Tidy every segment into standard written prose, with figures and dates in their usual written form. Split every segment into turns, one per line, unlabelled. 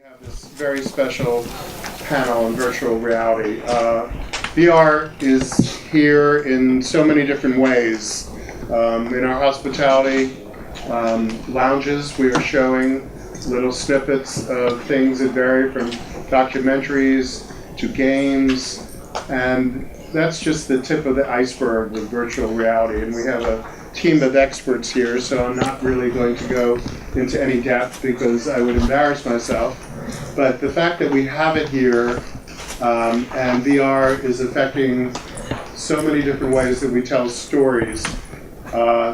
have this very special panel on virtual reality. VR is here in so many different ways. In our hospitality lounges, we are showing little snippets of things that vary from documentaries to games, and that's just the tip of the iceberg with virtual reality. And we have a team of experts here, so I'm not really going to go into any depth because I would embarrass myself. But the fact that we have it here and VR is affecting so many different ways that we tell stories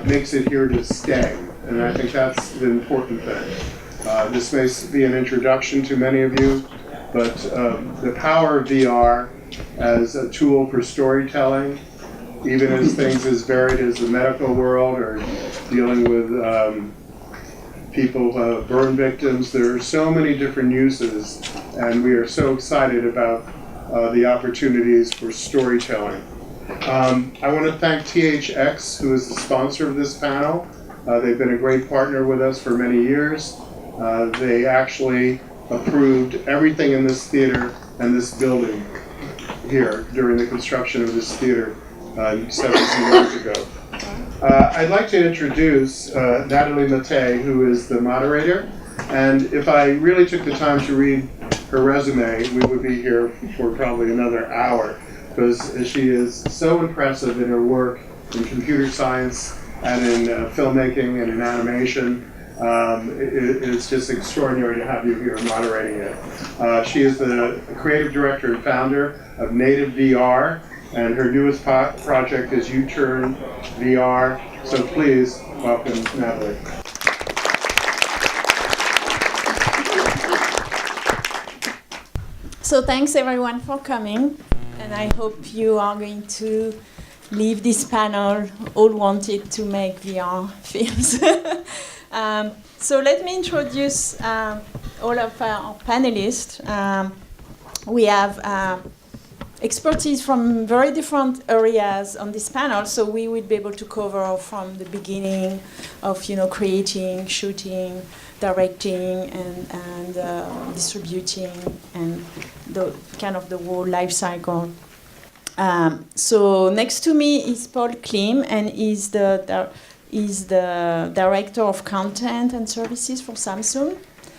makes it here to stay. And I think that's the important thing. This may be an introduction to many of you, but the power of VR as a tool for storytelling, even as things as varied as the medical world or dealing with people, burn victims. There are so many different uses, and we are so excited about the opportunities for storytelling. I want to thank THX, who is the sponsor of this panel. They've been a great partner with us for many years. They actually approved everything in this theater and this building here during the construction of this theater 17 years ago. I'd like to introduce NATHALIE MATHE, who is the moderator. And if I really took the time to read her resume, we would be here for probably another hour, because she is so impressive in her work in computer science and in filmmaking and in animation. It's just extraordinary to have you here moderating it. She is the creative director and founder of Native VR, and her newest project is Uturn VR. So please welcome NATHALIE.
So thanks everyone for coming, and I hope you are going to leave this panel all wanted to make VR films. So let me introduce all of our panelists. We have expertise from very different areas on this panel, so we will be able to cover from the beginning of creating, shooting, directing, and distributing, and the kind of the whole life cycle. So next to me is Paul Klim, and he's the director of content and services for Samsung.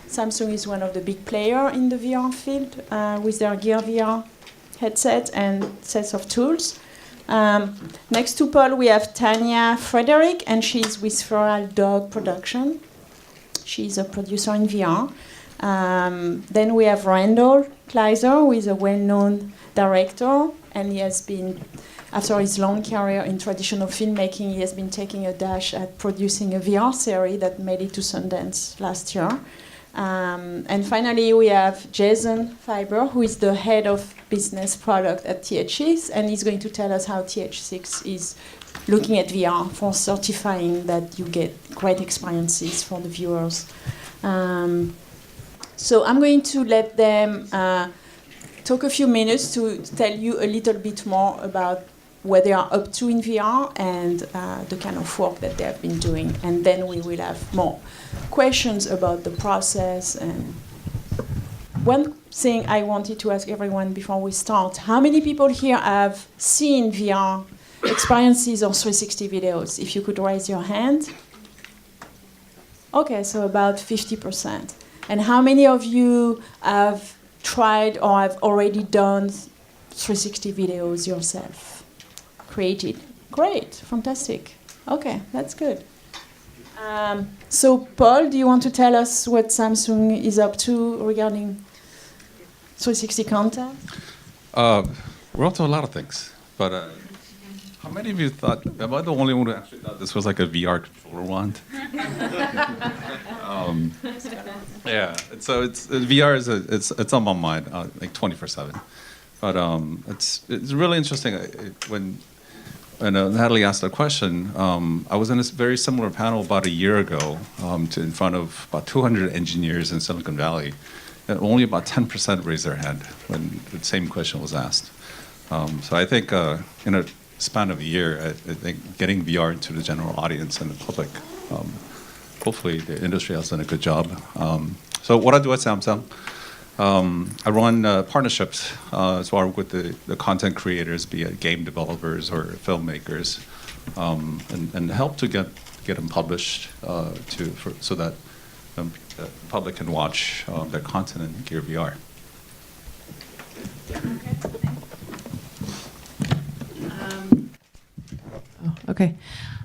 Samsung is one of the big players in the VR field with their Gear VR headset and sets of tools. Next to Paul, we have FREDERICK, and she's with Feral Dog Production. She's a producer in VR. Then we have RANDAL KLEISER, who is a well-known director, and he has been, after his long career in traditional filmmaking, he has been taking a dash at producing a VR series that made it to Sundance last year. And finally, we have Jason Fiber, who is the head of business product at THX, and he's going to tell us how THX is looking at VR for certifying that you get great experiences for the viewers. So I'm going to let them talk a few minutes to tell you a little bit more about what they are up to in VR and the kind of work that they have been doing. And then we will have more questions about the process. And one thing I wanted to ask everyone before we start, how many people here have seen VR experiences or 360 videos? If you could raise your hand. Okay, so about 50%. And how many of you have tried or have already done 360 videos yourself? Created? Great, fantastic. Okay, that's good. So Paul, do you want to tell us what Samsung is up to regarding 360 content?
We're up to a lot of things, but how many of you thought, am I the only one who actually thought this was like a VR controller wand? Yeah, so VR is it's on my mind like 24/7. But it's really interesting. When NATHALIE asked that question, I was in a very similar panel about a year ago in front of about 200 engineers in Silicon Valley, and only about 10% raised their hand when the same question was asked. So I think in a span of a year, I think getting VR into the general audience and the public, hopefully the industry has done a good job. So what I do at Samsung, I run partnerships, so I work with the content creators, be it game developers or filmmakers, and help to get them published so that the public can watch their content in Gear VR.
Okay.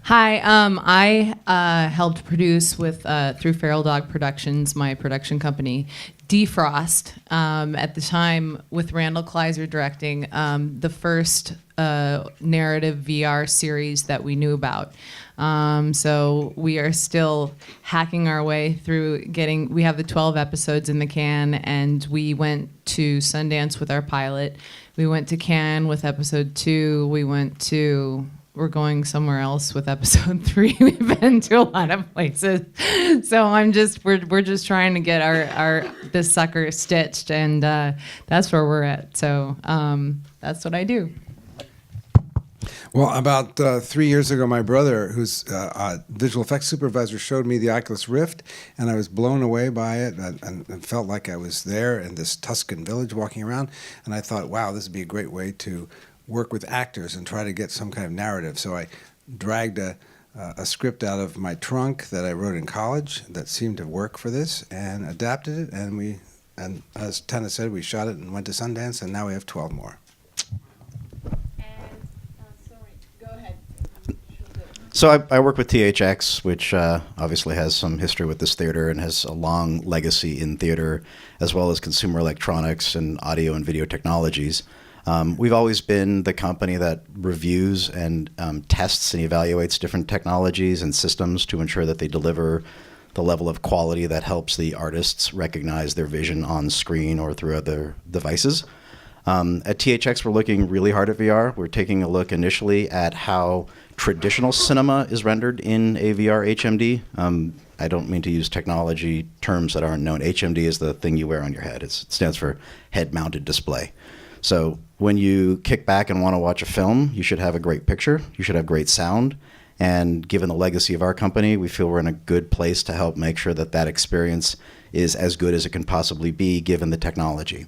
Hi, I helped produce through Feral Dog Productions, my production company, Defrost, at the time with Randall Kleiser directing the first narrative VR series that we knew about. So we are still hacking our way through we have the 12 episodes in the can, and we went to Sundance with our pilot. We went to Cannes with episode 2. We're going somewhere else with episode 3. We've been to a lot of places. So we're just trying to get this sucker stitched, and that's where we're at. So that's what I do.
Well, about 3 years ago, my brother, who's a visual effects supervisor, showed me the Oculus Rift, and I was blown away by it and felt like I was there in this Tuscan village walking around. And I thought, wow, this would be a great way to work with actors and try to get some kind of narrative. So I dragged a script out of my trunk that I wrote in college that seemed to work for this and adapted it. And as TANNA said, we shot it and went to Sundance, and now we have 12 more.
So I work with THX, which obviously has some history with this theater and has a long legacy in theater, as well as consumer electronics and audio and video technologies. We've always been the company that reviews and tests and evaluates different technologies and systems to ensure that they deliver the level of quality that helps the artists recognize their vision on screen or through other devices. At THX, we're looking really hard at VR. We're taking a look initially at how traditional cinema is rendered in a VR HMD. I don't mean to use technology terms that aren't known. HMD is the thing you wear on your head. It stands for head-mounted display. So when you kick back and want to watch a film, you should have a great picture, you should have great sound, and given the legacy of our company, we feel we're in a good place to help make sure that that experience is as good as it can possibly be given the technology.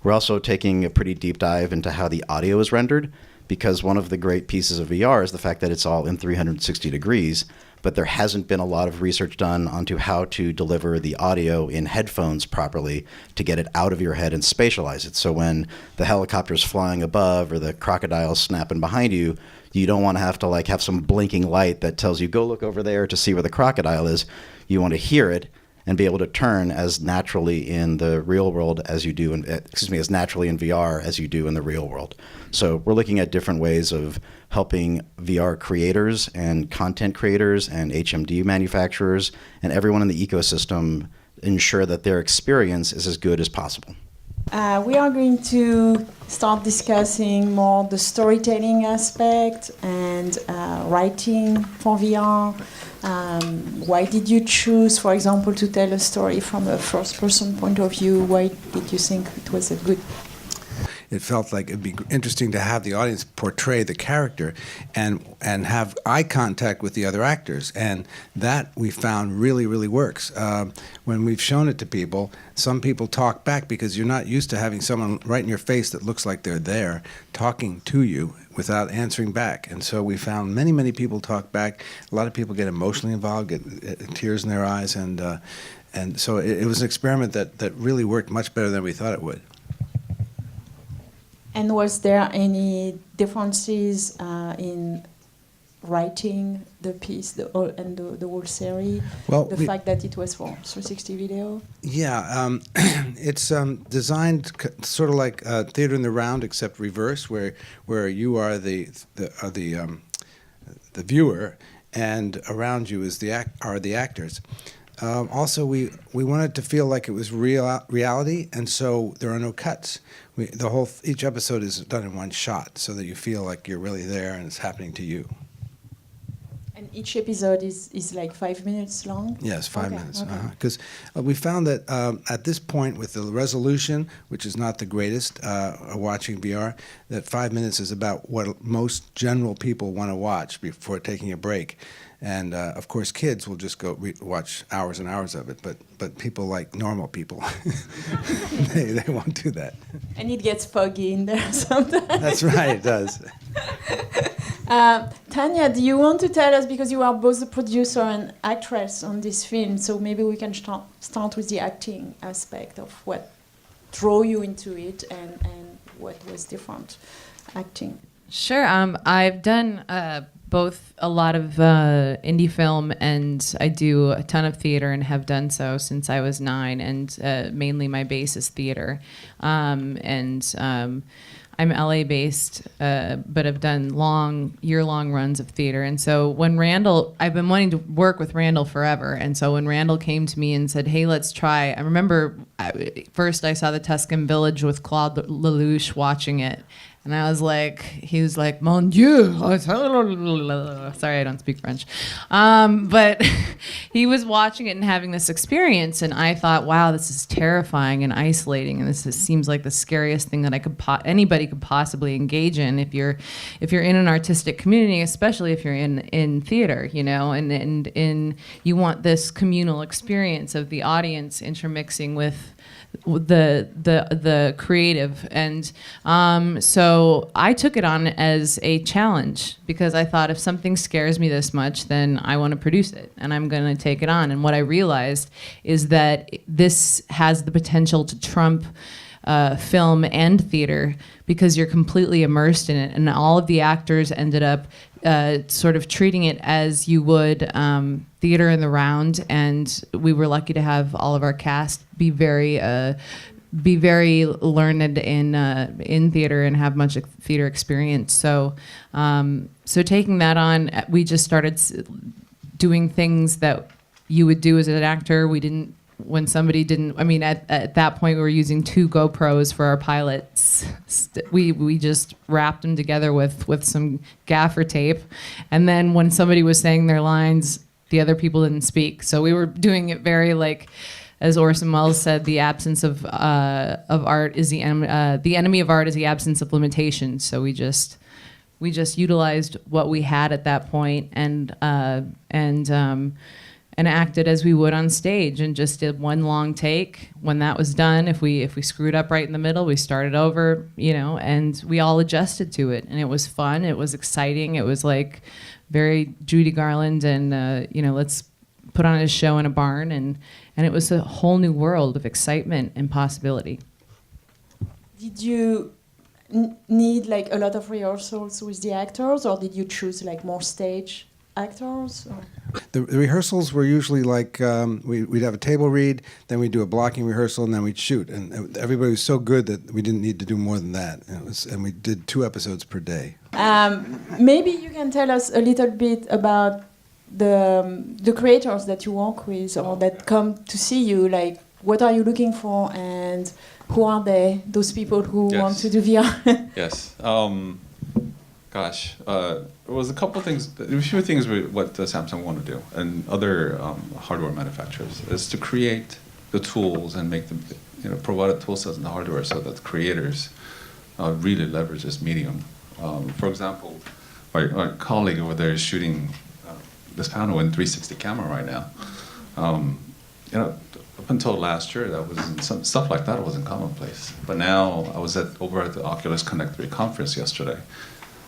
We're also taking a pretty deep dive into how the audio is rendered, because one of the great pieces of VR is the fact that it's all in 360 degrees, but there hasn't been a lot of research done onto how to deliver the audio in headphones properly to get it out of your head and spatialize it. So when the helicopter's flying above or the crocodile's snapping behind you, you don't want to have some blinking light that tells you, go look over there to see where the crocodile is. You want to hear it and be able to turn as naturally in the real world as you do as naturally in VR as you do in the real world. So we're looking at different ways of helping VR creators and content creators and HMD manufacturers and everyone in the ecosystem ensure that their experience is as good as possible.
We are going to start discussing more the storytelling aspect and writing for VR. Why did you choose, for example, to tell a story from a first-person point of view? Why did you think it was a good?
It felt like it'd be interesting to have the audience portray the character and have eye contact with the other actors, and that we found really, really works. When we've shown it to people, some people talk back because you're not used to having someone right in your face that looks like they're there talking to you without answering back. And so we found many, many people talk back. A lot of people get emotionally involved, get tears in their eyes, and so it was an experiment that really worked much better than we thought it would.
And was there any differences in writing the piece the whole series?
Well,
the fact that it was for 360 video? Yeah,
it's designed sort of like theater in the round, except reverse, where you are the viewer, and around you is are the actors. Also, we wanted to feel like it was reality, and so there are no cuts. Each episode is done in one shot, so that you feel like you're really there and it's happening to you.
And each episode is like 5 minutes long?
Yes, 5 minutes.
Okay.
Because we found that at this point, with the resolution, which is not the greatest, watching VR, that 5 minutes is about what most general people want to watch before taking a break. And of course, kids will just go watch hours and hours of it. But people like normal people, they won't do that.
And it gets foggy in there sometimes.
That's right, it does.
Tanya, do you want to tell us, because you are both the producer and actress on this film, so maybe we can start with the acting aspect of what drew you into it and what was different acting.
Sure. I've done both a lot of indie film, and I do a ton of theater and have done so since I was 9, and mainly my base is theater. I'm LA based, but I've done year-long runs of theater. And so when I've been wanting to work with Randall forever. And so when Randall came to me and said, hey, let's try, I remember first I saw the Tuscan Village with Claude Lelouch watching it. And I was like, he was like, mon Dieu. Sorry, I don't speak French. But he was watching it and having this experience. And I thought, wow, this is terrifying and isolating. And seems like the scariest thing that anybody could possibly engage in if you're in an artistic community, especially if you're in theater, you know, and you want this communal experience of the audience intermixing with the creative. And so I took it on as a challenge, because I thought, if something scares me this much, then I want to produce it and I'm going to take it on. And what I realized is that this has the potential to trump film and theater, because you're completely immersed in it, and all of the actors ended up sort of treating it as you would theater in the round. And we were lucky to have all of our cast be very learned in theater and have much theater experience. So taking that on, we just started doing things that you would do as an actor. We didn't. When somebody didn't, I mean, at that point we were using 2 GoPros for our pilots. We just wrapped them together with some gaffer tape, and then when somebody was saying their lines, the other people didn't speak. So we were doing it very, like, as Orson Welles said, the absence of art is the enemy of art is the absence of limitation. So we just utilized what we had at that point, and acted as we would on stage, and just did one long take. When that was done, if we screwed up right in the middle, we started over, you know, and we all adjusted to it. And it was fun, it was exciting, it was like very Judy Garland, and you know, let's put on a show in a barn, and it was a whole new world of excitement and possibility.
Did you need like a lot of rehearsals with the actors, or did you choose like more stage actors? Or?
The rehearsals were usually like, we'd have a table read, then we'd do a blocking rehearsal, and then we'd shoot. And everybody was so good that we didn't need to do more than that. And we did 2 episodes per day.
Maybe you can tell us a little bit about the creators that you work with, or that come to see you. Like, what are you looking for, and who are they? Those people who want to do VR.
Yes. Gosh, there was a couple things, a few things what Samsung want to do, and other hardware manufacturers, is to create the tools and make them, you know, provide a tool set and the hardware so that creators really leverage this medium. For example, my colleague over there is shooting this panel in 360 camera right now. You know, up until last year, stuff like that wasn't commonplace. But now, I was over at the Oculus Connect 3 conference yesterday.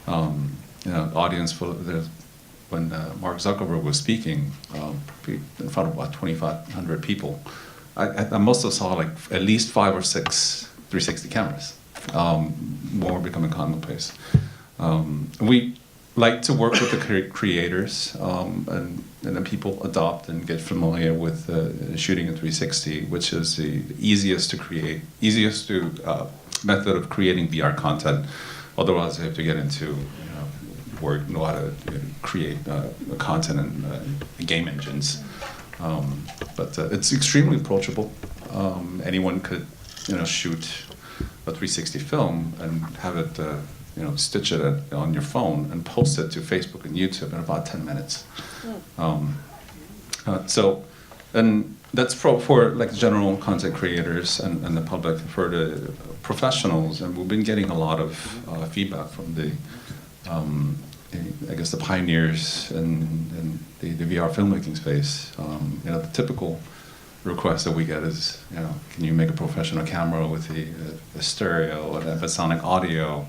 You know, audience full of when Mark Zuckerberg was speaking in front of about 2,500 people, I must have saw like at least 5 or 6 360 cameras. More becoming commonplace. We like to work with the creators, and then people adopt and get familiar with shooting in 360, which is the easiest method of creating VR content. Otherwise, they have to get into know how to create content and game engines. But it's extremely approachable. Anyone could, shoot a 360 film and have it, stitch it on your phone and post it to Facebook and YouTube in about 10 minutes. And that's for like general content creators and the public. For the professionals, and we've been getting a lot of feedback from I guess the pioneers in the VR filmmaking space. The typical request that we get is, can you make a professional camera with a stereo and episonic audio,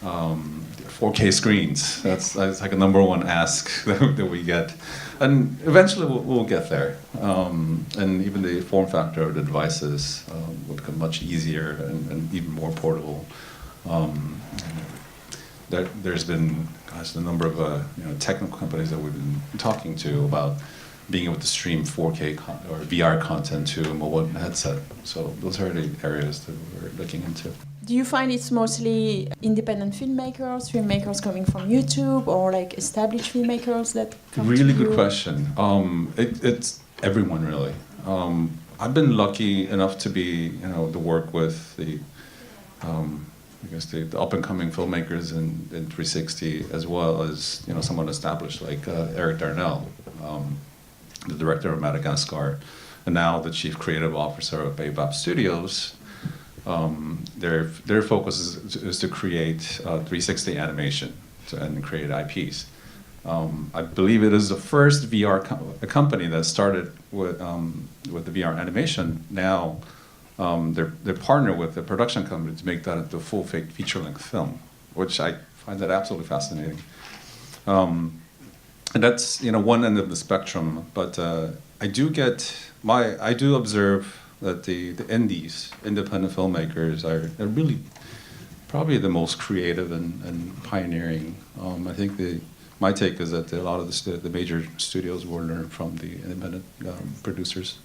4K screens? That's like a #1 ask that we get, and eventually we'll get there. And even the form factor of the devices will become much easier and even more portable. There's been, a number of technical companies that we've been talking to about being able to stream 4K or VR content to a mobile headset. So those are the areas that we're looking into.
Do you find it's mostly independent filmmakers coming from YouTube, or like established filmmakers that come
Really
to
good
you?
question. It's everyone really. I've been lucky enough to be, to work with the up and coming filmmakers in 360, as well as someone established like Eric Darnell, the director of Madagascar, and now the chief creative officer of Baobab Studios. Their focus is to create 360 animation and create IPs. I believe it is the first VR company that started with the VR animation. Now they're partnered with a production company to make that into a full feature-length film, which I find that absolutely fascinating. And that's one end of the spectrum. But I do observe that the indies, independent filmmakers, are really probably the most creative and pioneering. I think my take is that a lot of the major studios will learn from the independent producers.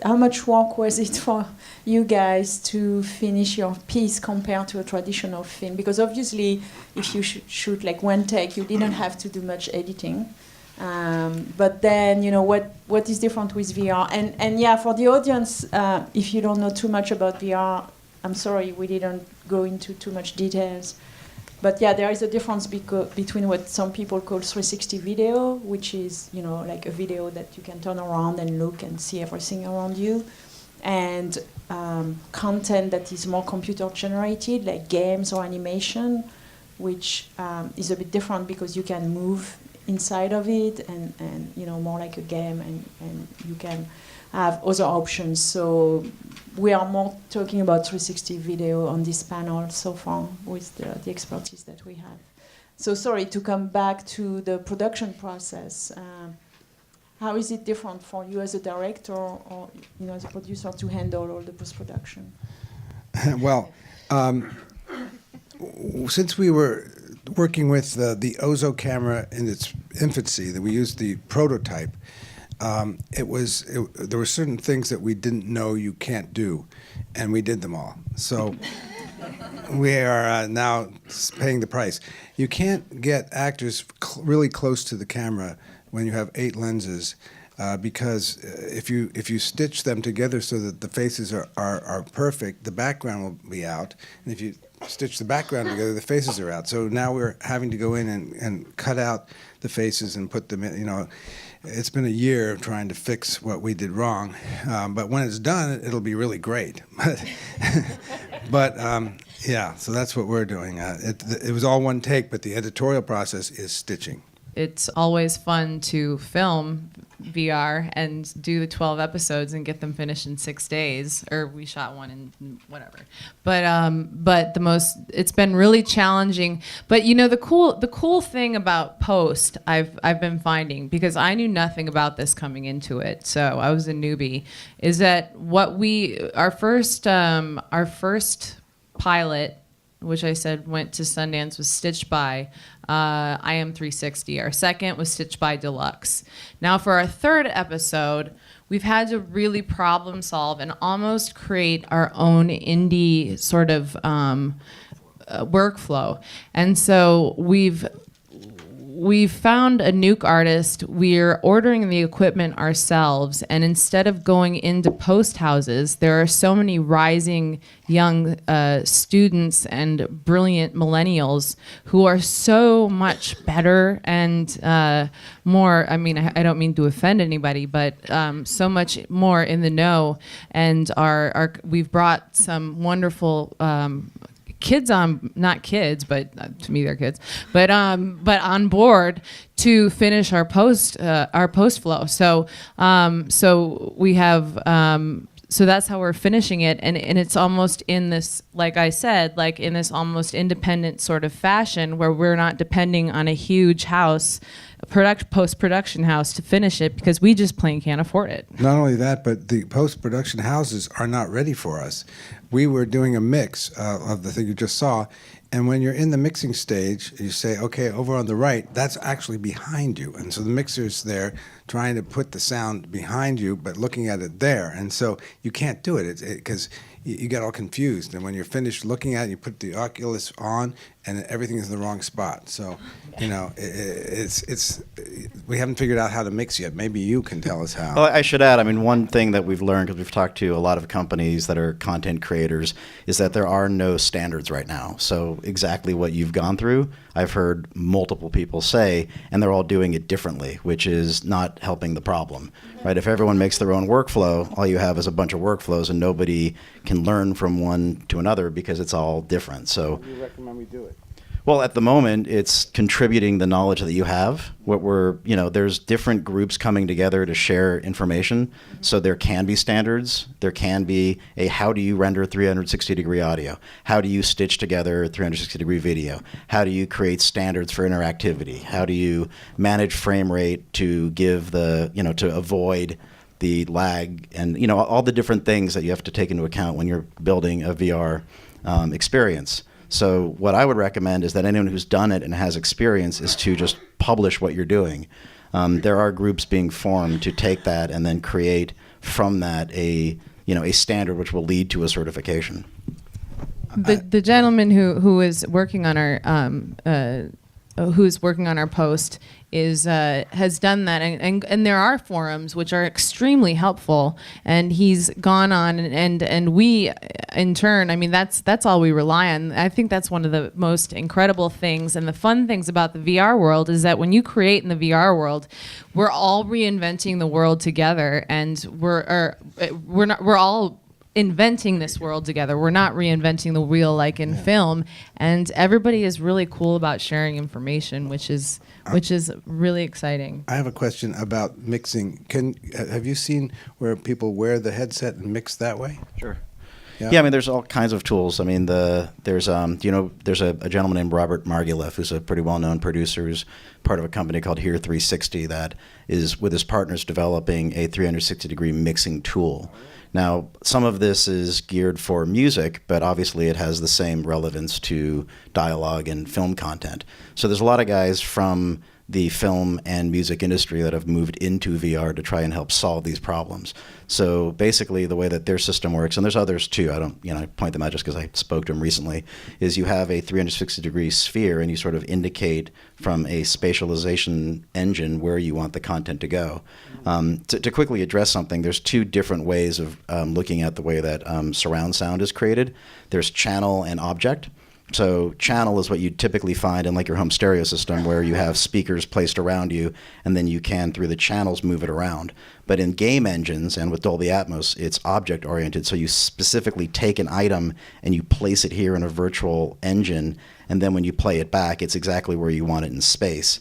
How much work was it for you guys to finish your piece compared to a traditional film? Because obviously, if you shoot like one take, you didn't have to do much editing. But then, what is different with VR? And yeah, for the audience, if you don't know too much about VR, I'm sorry, we didn't go into too much details. But yeah, there is a difference between what some people call 360 video, which is, like a video that you can turn around and look and see everything around you, and content that is more computer generated, like games or animation, which is a bit different because you can move inside of it and more like a game, and you can have other options. So we are more talking about 360 video on this panel so far with the expertise that we have. So sorry, to come back to the production process, how is it different for you as a director or as a producer to handle all the post-production?
Well, since we were working with the Ozo camera in its infancy, that we used the prototype, there were certain things that we didn't know you can't do, and we did them all. So we are now paying the price. You can't get actors really close to the camera when you have 8 lenses, because if you stitch them together so that the faces are perfect, the background will be out, and if you stitch the background together, the faces are out. So now we're having to go in and cut out the faces and put them in. It's been a year of trying to fix what we did wrong, but when it's done, it'll be really great. But yeah, so that's what we're doing. It was all one take, but the editorial process is stitching.
It's always fun to film VR and do the 12 episodes and get them finished in 6 days, or we shot one in whatever. But it's been really challenging. But the cool thing about post I've been finding, because I knew nothing about this coming into it, so I was a newbie, is that our first pilot, which I said went to Sundance, was stitched by IM360. Our second was stitched by Deluxe. Now for our third episode, we've had to really problem solve and almost create our own indie sort of workflow. And so we've found a nuke artist. We're ordering the equipment ourselves, and instead of going into post houses, there are so many rising young students and brilliant millennials who are so much better and more, I don't mean to offend anybody, but so much more in the know, and we've brought some wonderful kids on, not kids, but to me they're kids, but on board to finish our post flow. So so we have. So that's how we're finishing it, and it's almost in this, like I said, like in this almost independent sort of fashion where we're not depending on a huge house, post-production house to finish it, because we just plain can't afford it.
Not only that, but the post-production houses are not ready for us. We were doing a mix of the thing you just saw, and when you're in the mixing stage, you say, okay, over on the right, that's actually behind you. And so the mixer's there trying to put the sound behind you, but looking at it there. And so you can't do it because you get all confused. And when you're finished looking at it, you put the Oculus on, and everything is in the wrong spot. So, you know, we haven't figured out how to mix yet. Maybe you can tell us how.
Well, I should add, I mean, one thing that we've learned, because we've talked to a lot of companies that are content creators, is that there are no standards right now. So exactly what you've gone through, I've heard multiple people say, and they're all doing it differently, which is not helping the problem, right? If everyone makes their own workflow, all you have is a bunch of workflows, and nobody can learn from one to another because it's all different. So,
How do you recommend we do it?
well, at the moment, it's contributing the knowledge that you have. What we're, you know, there's different groups coming together to share information. So there can be standards. There can be a how do you render 360-degree audio? How do you stitch together 360-degree video? How do you create standards for interactivity? How do you manage frame rate to give the, you know, to avoid the lag and, you know, all the different things that you have to take into account when you're building a VR experience. So what I would recommend is that anyone who's done it and has experience is to just publish what you're doing. There are groups being formed to take that and then create from that a standard which will lead to a certification.
The gentleman who is working on our post has done that, and there are forums which are extremely helpful, and he's gone on and we in turn, I mean, that's all we rely on. I think that's one of the most incredible things and the fun things about the VR world is that when you create in the VR world, we're all reinventing the world together, and we're all inventing this world together. We're not reinventing the wheel like in film, and everybody is really cool about sharing information, which is really exciting.
I have a question about mixing. Have you seen where people wear the headset and mix that way?
Sure.
Yeah.
I mean, there's all kinds of tools. I mean, there's a gentleman named Robert Marguleff, who's a pretty well-known producer, who's part of a company called Here 360 that is, with his partners, developing a 360-degree mixing tool. Now, some of this is geared for music, but obviously it has the same relevance to dialogue and film content. So there's a lot of guys from the film and music industry that have moved into VR to try and help solve these problems. So basically the way that their system works, and there's others too, I point them out just because I spoke to them recently, is you have a 360-degree sphere and you sort of indicate from a spatialization engine where you want the content to go. To quickly address something, there's two different ways of looking at the way that surround sound is created. There's channel and object. So channel is what you typically find in like your home stereo system where you have speakers placed around you and then you can, through the channels, move it around. But in game engines and with Dolby Atmos, it's object oriented. So you specifically take an item and you place it here in a virtual engine, and then when you play it back, it's exactly where you want it in space.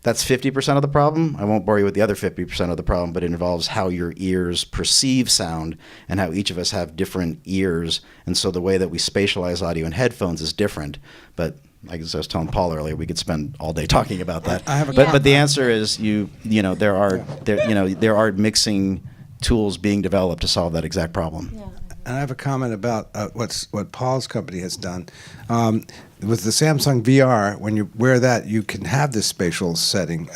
That's 50% of the problem. I won't bore you with the other 50% of the problem, but it involves how your ears perceive sound and how each of us have different ears. And so the way that we spatialize audio in headphones is different. But as I was telling Paul earlier, we could spend all day talking about that. But the answer is there are mixing tools being developed to solve that exact problem.
Yeah.
And I have a comment about what Paul's company has done. With the Samsung VR, when you wear that, you can have this spatial setting,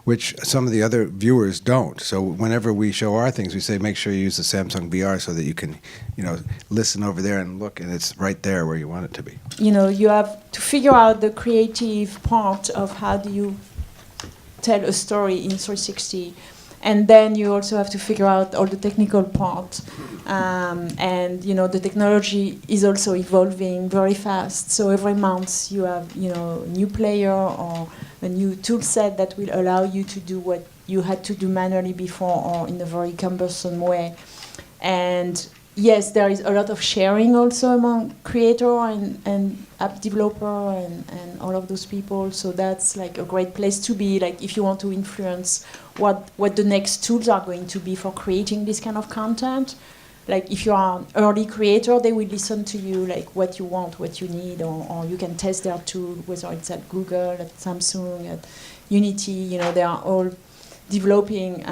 which some of the other viewers don't. So whenever we show our things, we say make sure you use the Samsung VR so that you can, listen over there and look, and it's right there where you want it to be.
You have to figure out the creative part of how do you tell a story in 360. And then you also have to figure out all the technical part. And the technology is also evolving very fast. So every month you have a new player or a new tool set that will allow you to do what you had to do manually before or in a very cumbersome way. And yes, there is a lot of sharing also among creator and app developer and all of those people. So that's like a great place to be. Like if you want to influence what the next tools are going to be for creating this kind of content. Like if you are an early creator, they will listen to you, like what you want, what you need, or you can test their tool, whether it's at Google, at Samsung, at Unity. You know, they are all developing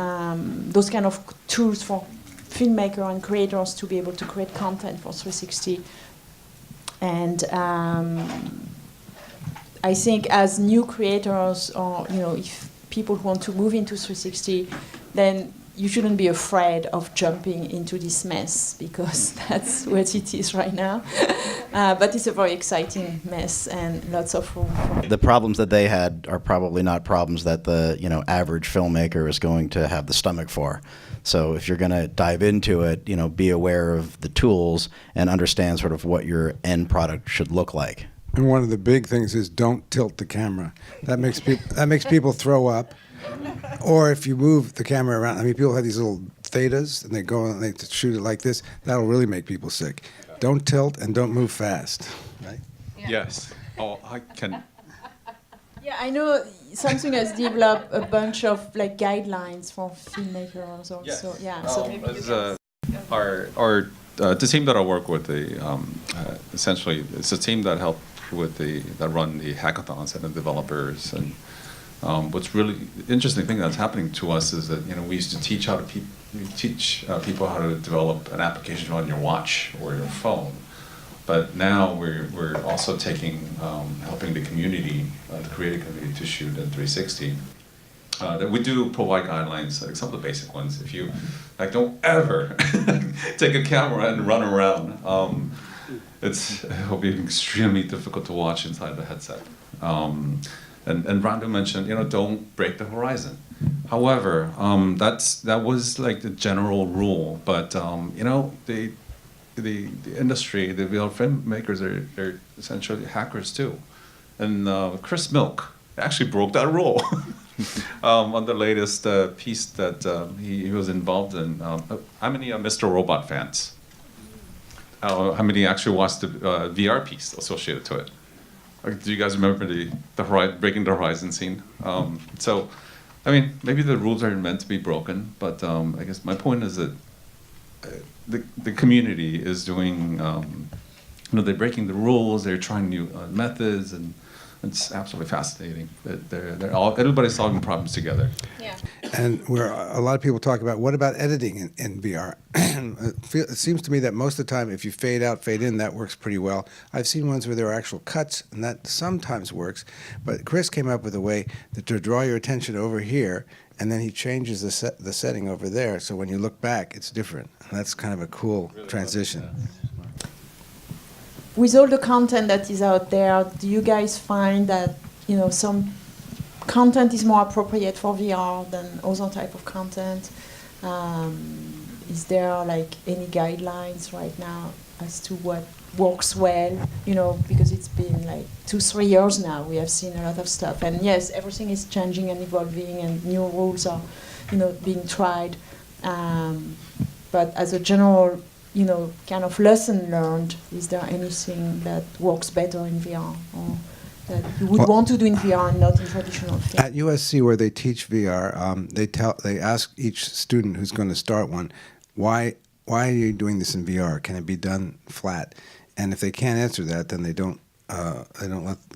those kind of tools for filmmakers and creators to be able to create content for 360. And I think as new creators, or if people want to move into 360, then you shouldn't be afraid of jumping into this mess, because that's what it is right now. But it's a very exciting mess and lots of room for
The problems that they had are probably not problems that the average filmmaker is going to have the stomach for. So if you're going to dive into it, be aware of the tools and understand sort of what your end product should look like.
And one of the big things is don't tilt the camera. That makes people throw up. Or if you move the camera around, I mean, people have these little thetas, and they go and they shoot it like this. That'll really make people sick. Don't tilt and don't move fast, right?
Yes. Oh, I can.
Yeah, I know Samsung has developed a bunch of like guidelines for filmmakers also.
Yes.
Yeah, so maybe you
As,
can
the team that I work with, essentially, it's a team that help with that run the hackathons and the developers. And what's really interesting thing that's happening to us is that we used to teach people how to develop an application on your watch or your phone. But now we're also helping the community, the creative community, to shoot in 360. That we do provide guidelines, like some of the basic ones. If you don't ever take a camera and run around, it'll be extremely difficult to watch inside the headset. And Rando mentioned, don't break the horizon. However, that was like the general rule. But the industry, the VR filmmakers, they're essentially hackers too. And Chris Milk actually broke that rule on the latest piece that he was involved in. How many Mr. Robot fans? How many actually watched the VR piece associated to it? Do you guys remember the breaking the horizon scene? So, I mean, maybe the rules are meant to be broken, but I guess my point is that the community is doing, they're breaking the rules, they're trying new methods, and it's absolutely fascinating that everybody's solving problems together.
Yeah.
And where a lot of people talk about, what about editing in VR? It seems to me that most of the time, if you fade out, fade in, that works pretty well. I've seen ones where there are actual cuts, and that sometimes works. But Chris came up with a way to draw your attention over here, and then he changes the setting over there, so when you look back, it's different. And that's kind of a cool transition.
With all the content that is out there, do you guys find that some content is more appropriate for VR than other type of content? Is there like any guidelines right now as to what works well? Because it's been like 2-3 years now. We have seen a lot of stuff, and yes, everything is changing and evolving, and new rules are, being tried. But as a general, kind of lesson learned, is there anything that works better in VR, or that you would want to do in VR and not in traditional film?
At USC, where they teach VR, they ask each student who's going to start one, why are you doing this in VR? Can it be done flat? And if they can't answer that, then they don't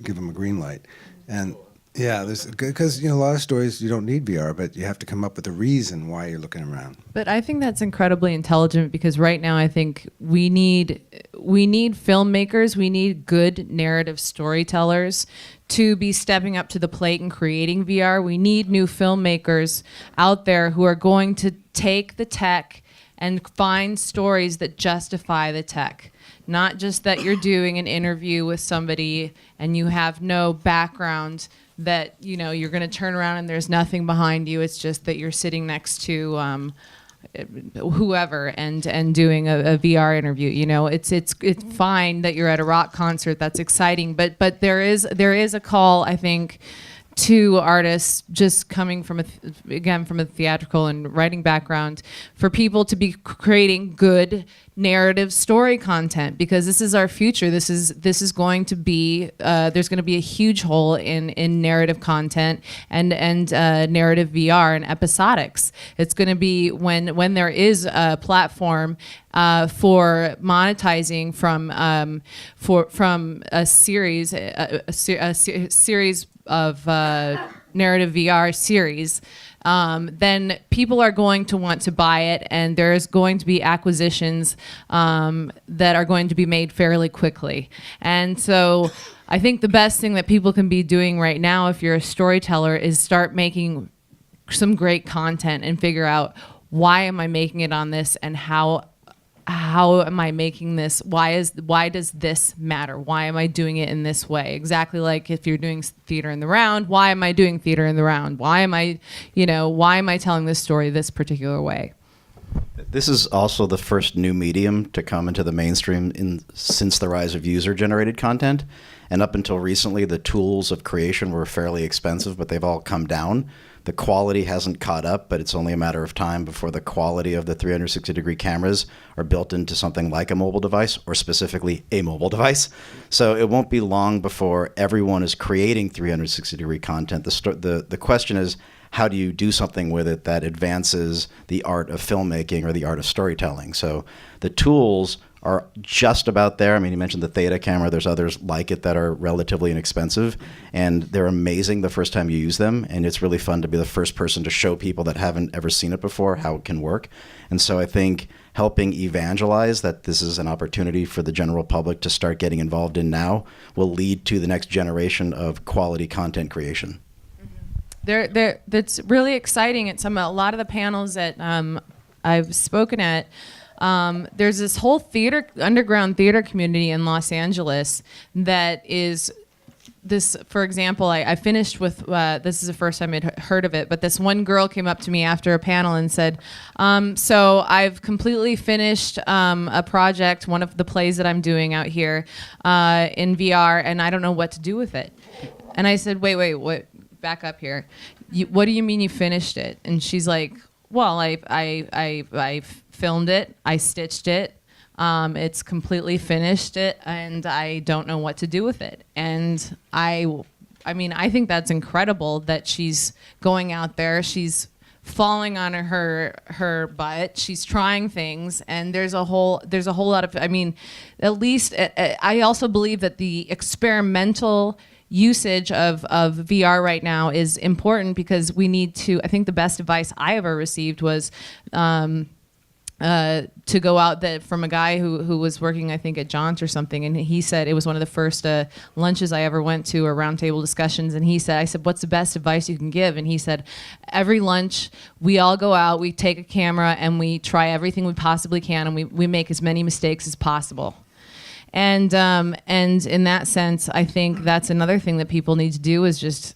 give them a green light. And yeah, because a lot of stories you don't need VR, but you have to come up with a reason why you're looking around.
But I think that's incredibly intelligent, because right now I think we need filmmakers, we need good narrative storytellers to be stepping up to the plate and creating VR. We need new filmmakers out there who are going to take the tech and find stories that justify the tech. Not just that you're doing an interview with somebody and you have no background, that you're going to turn around and there's nothing behind you. It's just that you're sitting next to whoever and doing a VR interview. It's fine that you're at a rock concert. That's exciting, but there is a call, I think, to artists just coming from from a theatrical and writing background, for people to be creating good narrative story content, because this is our future. This is going to be there's going to be a huge hole in narrative content and narrative VR and episodics. It's going to be when there is a platform for monetizing from a series of narrative VR series, then people are going to want to buy it, and there's going to be acquisitions that are going to be made fairly quickly. And so I think the best thing that people can be doing right now, if you're a storyteller, is start making some great content and figure out, why am I making it on this, and how am I making this? Why does this matter? Why am I doing it in this way? Exactly like if you're doing theater in the round, why am I doing theater in the round? Why am I telling this story this particular way?
This is also the first new medium to come into the mainstream since the rise of user-generated content. And up until recently, the tools of creation were fairly expensive, but they've all come down. The quality hasn't caught up, but it's only a matter of time before the quality of the 360-degree cameras are built into something like a mobile device, or specifically a mobile device. So it won't be long before everyone is creating 360-degree content. The question is, how do you do something with it that advances the art of filmmaking or the art of storytelling? So the tools are just about there. I mean, you mentioned the Theta camera. There's others like it that are relatively inexpensive, and they're amazing the first time you use them, and it's really fun to be the first person to show people that haven't ever seen it before how it can work. And so I think helping evangelize that this is an opportunity for the general public to start getting involved in now will lead to the next generation of quality content creation.
That's really exciting. At a lot of the panels that I've spoken at, there's this whole underground theater community in Los Angeles that is this. For example, I finished with this is the first time I'd heard of it, but this one girl came up to me after a panel and said, so I've completely finished a project, one of the plays that I'm doing out here in VR, and I don't know what to do with it. And I said, wait, what? Back up here. What do you mean you finished it? And she's like, well, I filmed it, I stitched it, it's completely finished it, and I don't know what to do with it. And I think that's incredible that she's going out there, she's falling on her butt, she's trying things, and there's a whole lot of, at least I also believe that the experimental usage of VR right now is important, because we need to, I think the best advice I ever received was to go out from a guy who was working, I think, at Jaunt or something, and he said it was one of the first lunches I ever went to, or roundtable discussions, and I said, what's the best advice you can give? And he said, every lunch we all go out, we take a camera, and we try everything we possibly can, and we make as many mistakes as possible. And in that sense, I think that's another thing that people need to do, is just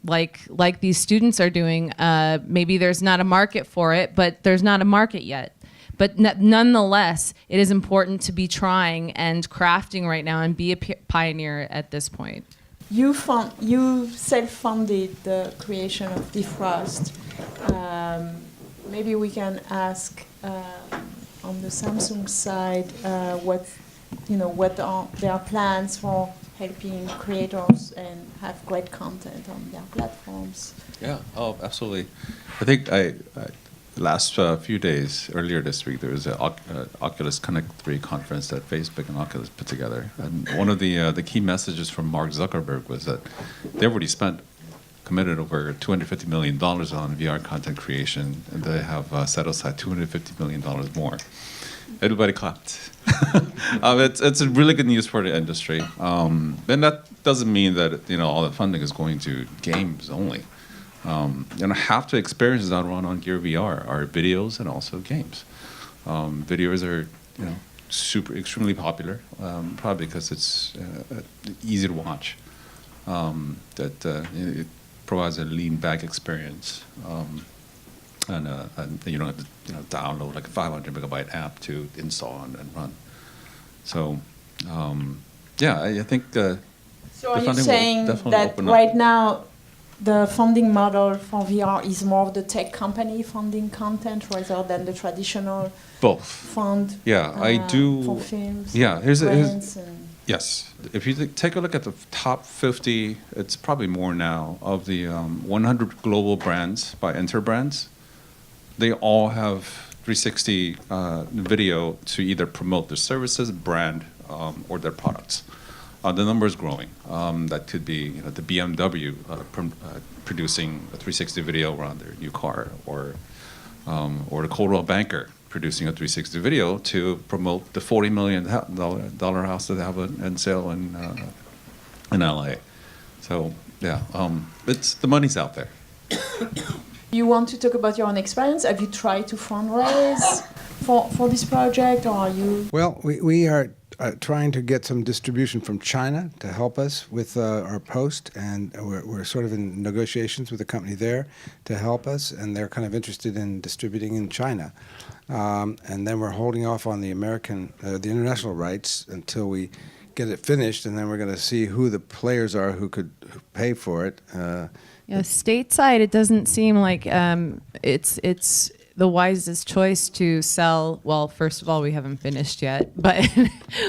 like these students are doing. Maybe there's not a market for it, but there's not a market yet. But nonetheless, it is important to be trying and crafting right now and be a pioneer at this point.
You self-funded the creation of Defrost. Maybe we can ask on the Samsung side what are their plans for helping creators and have great content on their platforms.
Yeah, oh, absolutely. I think last few days, earlier this week, there was an Oculus Connect 3 conference that Facebook and Oculus put together. And one of the key messages from Mark Zuckerberg was that they've already committed over $250 million on VR content creation, and they have set aside $250 million more. Everybody clapped. It's a really good news for the industry. And that doesn't mean that all the funding is going to games only. Half the experiences that run on Gear VR are videos and also games. Videos are extremely popular, probably because it's easy to watch. It provides a lean back experience. And you don't have to download like a 500 megabyte app to install and run. So I think
so are you saying that right now the funding model for VR is more of the tech company funding content rather than the traditional
Both.
fund
Yeah, I do.
for films.
Yeah,
grants and
yes. If you take a look at the top 50, it's probably more now, of the 100 global brands by Interbrands, they all have 360 video to either promote their services, brand, or their products. The number is growing. That could be the BMW producing a 360 video around their new car, or the Coldwell Banker producing a 360 video to promote the $40 million house that they have in sale in LA. So yeah, it's the money's out there.
You want to talk about your own experience? Have you tried to fundraise for this project, or are you?
Well, we are trying to get some distribution from China to help us with our post, and we're sort of in negotiations with a company there to help us, and they're kind of interested in distributing in China. And then we're holding off on the the international rights until we get it finished, and then we're going to see who the players are who could pay for it.
Yeah, stateside, it doesn't seem like it's the wisest choice to sell. Well, first of all, we haven't finished yet, but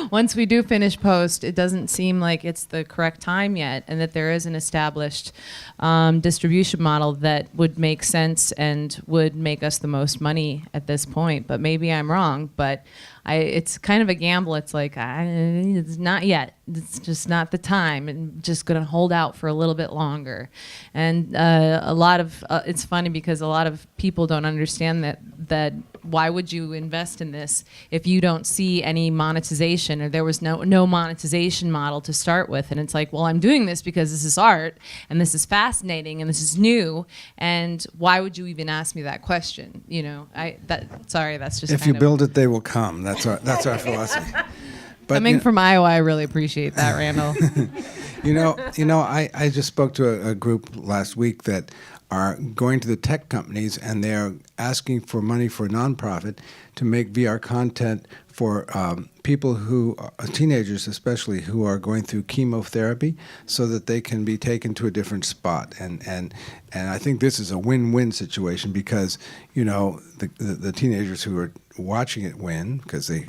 once we do finish post, it doesn't seem like it's the correct time yet, and that there is an established distribution model that would make sense and would make us the most money at this point. But maybe I'm wrong, but it's kind of a gamble. It's like, it's not yet. It's just not the time. I'm just going to hold out for a little bit longer. And a lot of, it's funny because a lot of people don't understand that why would you invest in this if you don't see any monetization, or there was no monetization model to start with. And it's like, well, I'm doing this because this is art and this is fascinating and this is new. And why would you even ask me that question? You know, sorry, that's just
If you build it, they will come. That's our philosophy. But,
coming from Iowa, I really appreciate that, Randall.
I just spoke to a group last week that are going to the tech companies, and they're asking for money for a nonprofit to make VR content for people who, teenagers especially, who are going through chemotherapy, so that they can be taken to a different spot. And I think this is a win-win situation because, the teenagers who are watching it win because they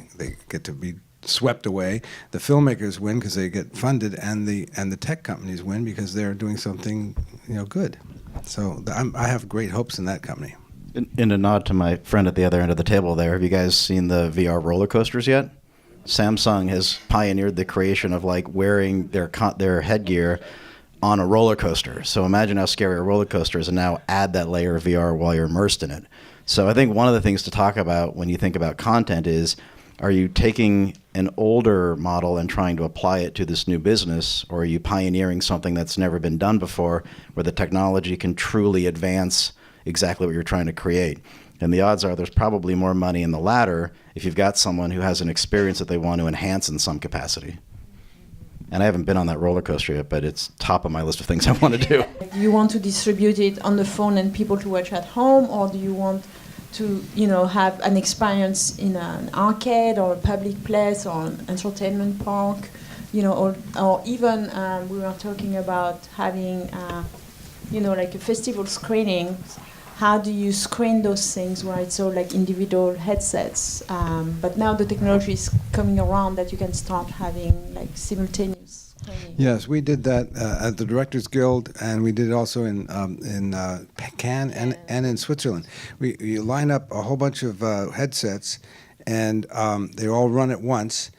get to be swept away. The filmmakers win because they get funded, and the tech companies win because they're doing something good. So I have great hopes in that company.
In a nod to my friend at the other end of the table there, have you guys seen the VR roller coasters yet? Samsung has pioneered the creation of wearing their headgear on a roller coaster. So imagine how scary a roller coaster is, and now add that layer of VR while you're immersed in it. So I think one of the things to talk about when you think about content is, are you taking an older model and trying to apply it to this new business, or are you pioneering something that's never been done before, where the technology can truly advance exactly what you're trying to create? And the odds are there's probably more money in the latter if you've got someone who has an experience that they want to enhance in some capacity. And I haven't been on that roller coaster yet, but it's top of my list of things I want to do.
Do you want to distribute it on the phone and people to watch at home, or do you want to have an experience in an arcade or a public place or an entertainment park, or even we were talking about having like a festival screening. How do you screen those things, right? So like individual headsets, but now the technology is coming around that you can start having like simultaneous screening.
Yes, we did that at the Directors Guild, and we did it also in Cannes and in Switzerland. You line up a whole bunch of headsets, and they all run at once.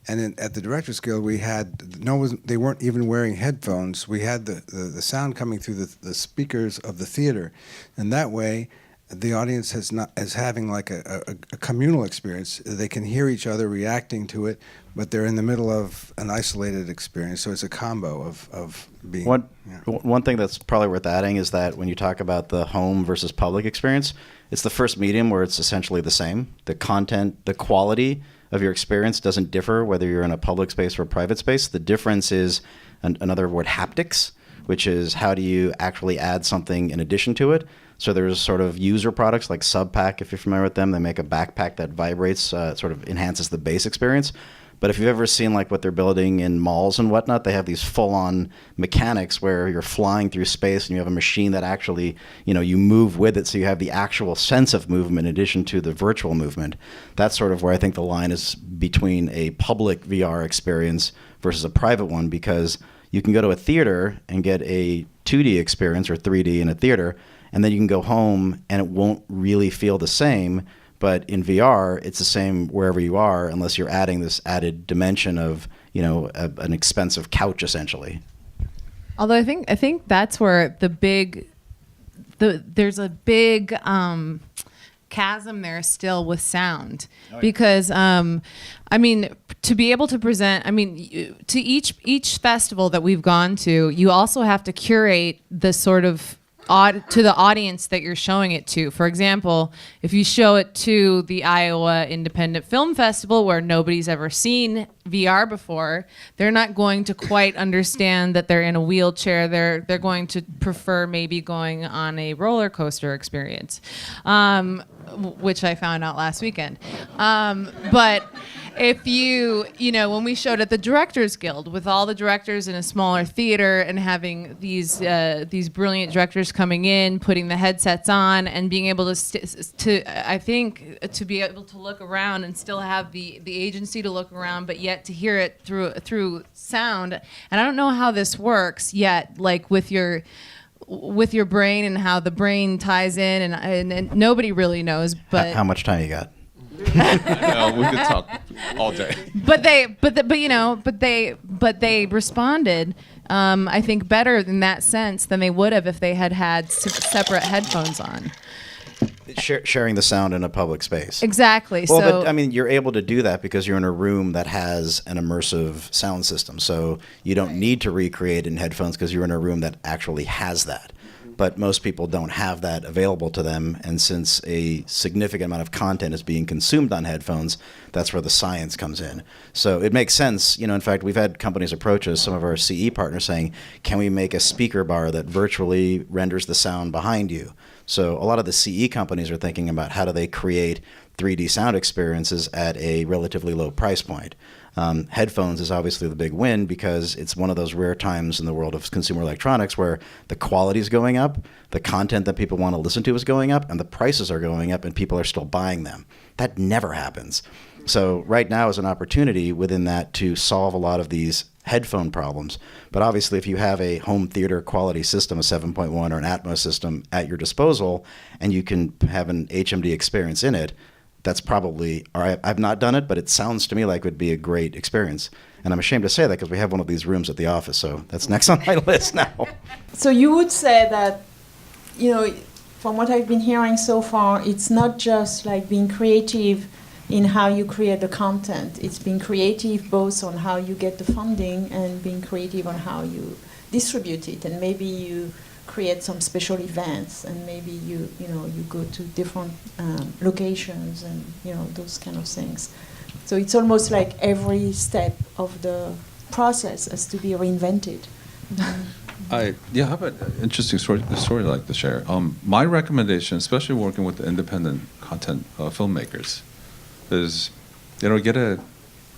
And at the Directors Guild, we had they weren't even wearing headphones. We had the sound coming through the speakers of the theater, and that way, the audience is having like a communal experience. They can hear each other reacting to it, but they're in the middle of an isolated experience. So it's a combo of being.
One thing that's probably worth adding is that when you talk about the home versus public experience, it's the first medium where it's essentially the same. The content, the quality of your experience doesn't differ whether you're in a public space or a private space. The difference is another word, haptics, which is how do you actually add something in addition to it. So there's sort of user products like Subpack, if you're familiar with them. They make a backpack that vibrates, sort of enhances the base experience. But if you've ever seen like what they're building in malls and whatnot, they have these full-on mechanics where you're flying through space and you have a machine that actually, you move with it, so you have the actual sense of movement in addition to the virtual movement. That's sort of where I think the line is between a public VR experience versus a private one, because you can go to a theater and get a 2D experience or 3D in a theater, and then you can go home and it won't really feel the same. But in VR, it's the same wherever you are, unless you're adding this added dimension of, an expensive couch, essentially.
Although I think that's where there's a big chasm there still with sound, because to be able to present, to each festival that we've gone to, you also have to curate the sort of to the audience that you're showing it to. For example, if you show it to the Iowa Independent Film Festival, where nobody's ever seen VR before, they're not going to quite understand that they're in a wheelchair. They're going to prefer maybe going on a roller coaster experience, which I found out last weekend. But if when we showed at the Directors Guild with all the directors in a smaller theater and having these brilliant directors coming in, putting the headsets on, and being able to be able to look around and still have the agency to look around, but yet to hear it through sound. And I don't know how this works yet, like with your brain and how the brain ties in, and nobody really knows. But
how much time you got?
No, we could talk all day.
But they responded, I think, better in that sense than they would have if they had separate headphones on.
Sharing the sound in a public space.
Exactly.
Well, but you're able to do that because you're in a room that has an immersive sound system. So you don't need to recreate in headphones because you're in a room that actually has that. But most people don't have that available to them, and since a significant amount of content is being consumed on headphones, that's where the science comes in. So it makes sense. In fact, we've had companies approach us, some of our CE partners, saying, can we make a speaker bar that virtually renders the sound behind you? So a lot of the CE companies are thinking about how do they create 3D sound experiences at a relatively low price point. Headphones is obviously the big win because it's one of those rare times in the world of consumer electronics where the quality is going up, the content that people want to listen to is going up, and the prices are going up, and people are still buying them. That never happens. So right now is an opportunity within that to solve a lot of these headphone problems. But obviously, if you have a home theater quality system, a 7.1 or an Atmos system at your disposal, and you can have an HMD experience in it, that's probably, or I've not done it, but it sounds to me like it would be a great experience. And I'm ashamed to say that because we have one of these rooms at the office, so that's next on my list now.
So you would say that, from what I've been hearing so far, it's not just like being creative in how you create the content. It's being creative both on how you get the funding and being creative on how you distribute it. And maybe you create some special events, and maybe you go to different locations, and those kind of things. So it's almost like every step of the process has to be reinvented.
I have an interesting story I'd like to share. My recommendation, especially working with the independent content filmmakers, is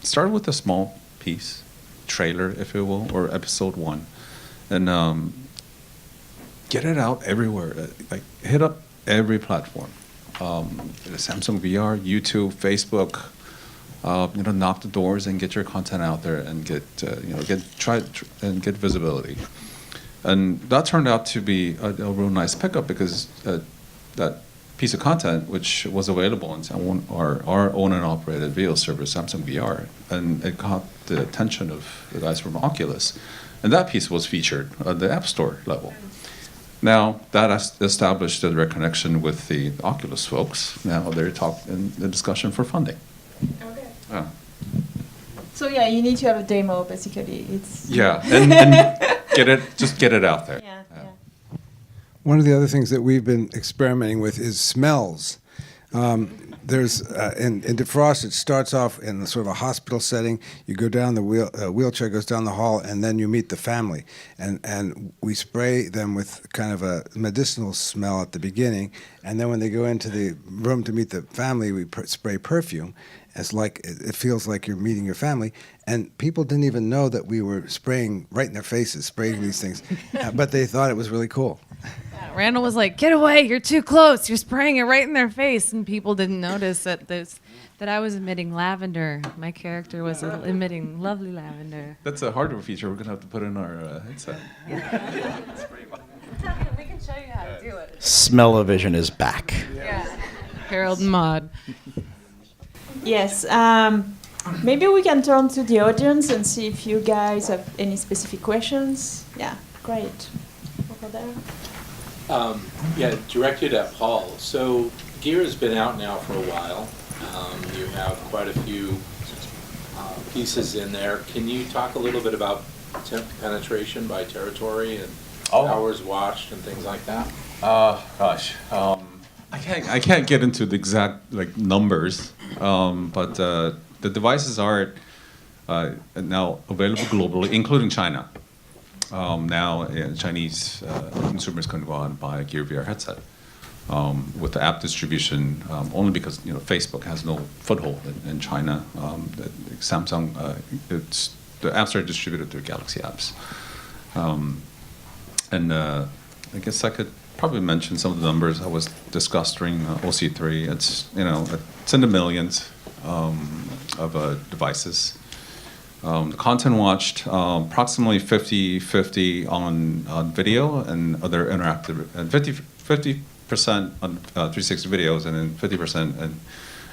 start with a small piece, trailer, if you will, or episode 1, and get it out everywhere. Like hit up every platform. Samsung VR, YouTube, Facebook. Knock the doors and get your content out there and get visibility. And that turned out to be a real nice pickup because that piece of content, which was available on our owned and operated video service, Samsung VR, and it caught the attention of the guys from Oculus, and that piece was featured at the App Store level. Now that established a direct connection with the Oculus folks. Now they're in the discussion for funding.
Okay.
Yeah.
So you need to have a demo, basically.
And
get it out there.
Yeah.
One of the other things that we've been experimenting with is smells. There's in Defrost, it starts off in sort of a hospital setting. You go down the wheelchair goes down the hall, and then you meet the family, and we spray them with kind of a medicinal smell at the beginning, and then when they go into the room to meet the family, we spray perfume. It's like it feels like you're meeting your family, and people didn't even know that we were spraying right in their faces, spraying these things, but they thought it was really cool.
Yeah, Randall was like, "Get away! You're too close! You're spraying it right in their face!" And people didn't notice that I was emitting lavender. My character was emitting lovely lavender.
That's a hardware feature we're gonna have to put in our headset.
We can show you how to do it.
Smell-o-vision is back.
Yeah. Harold and Maude.
Yes. Maybe we can turn to the audience and see if you guys have any specific questions. Yeah, great. Over there.
Yeah, directed at Paul. So Gear has been out now for a while. You have quite a few pieces in there. Can you talk a little bit about penetration by territory and hours watched and things like that?
Gosh, I can't get into the exact numbers, but the devices are now available globally, including China. Now Chinese consumers can go out and buy a Gear VR headset with the app distribution, only because Facebook has no foothold in China. Samsung, the apps are distributed through Galaxy apps. And I guess I could probably mention some of the numbers I was discussed during OC3. It's it's in the millions of devices. The content watched approximately 50-50 on video and other interactive, and 50% on 360 videos, and then 50% in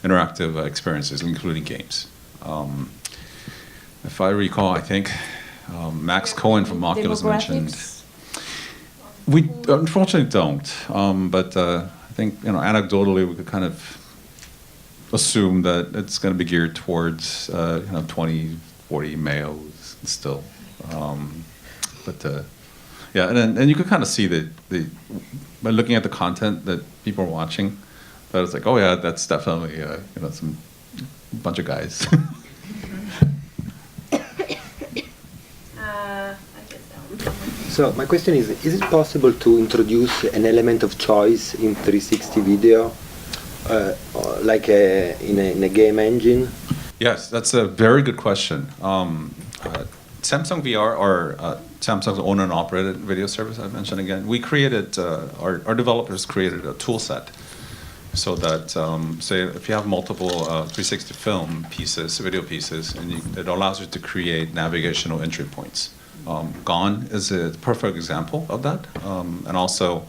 interactive experiences, including games. If I recall, I think Max Cohen from Oculus mentioned. We unfortunately don't, but I think anecdotally we could kind of assume that it's going to be geared towards 20, 40 males still, yeah, and you could kind of see that by looking at the content that people are watching, that it's like, oh yeah, that's definitely some bunch of guys.
So my question is it possible to introduce an element of choice in 360 video, like in a game engine?
Yes, that's a very good question. Samsung VR, or Samsung's owned and operated video service I mentioned again, we created, our developers created a tool set so that, say, if you have multiple 360 film pieces, video pieces, and it allows you to create navigational entry points. Gone is a perfect example of that, and also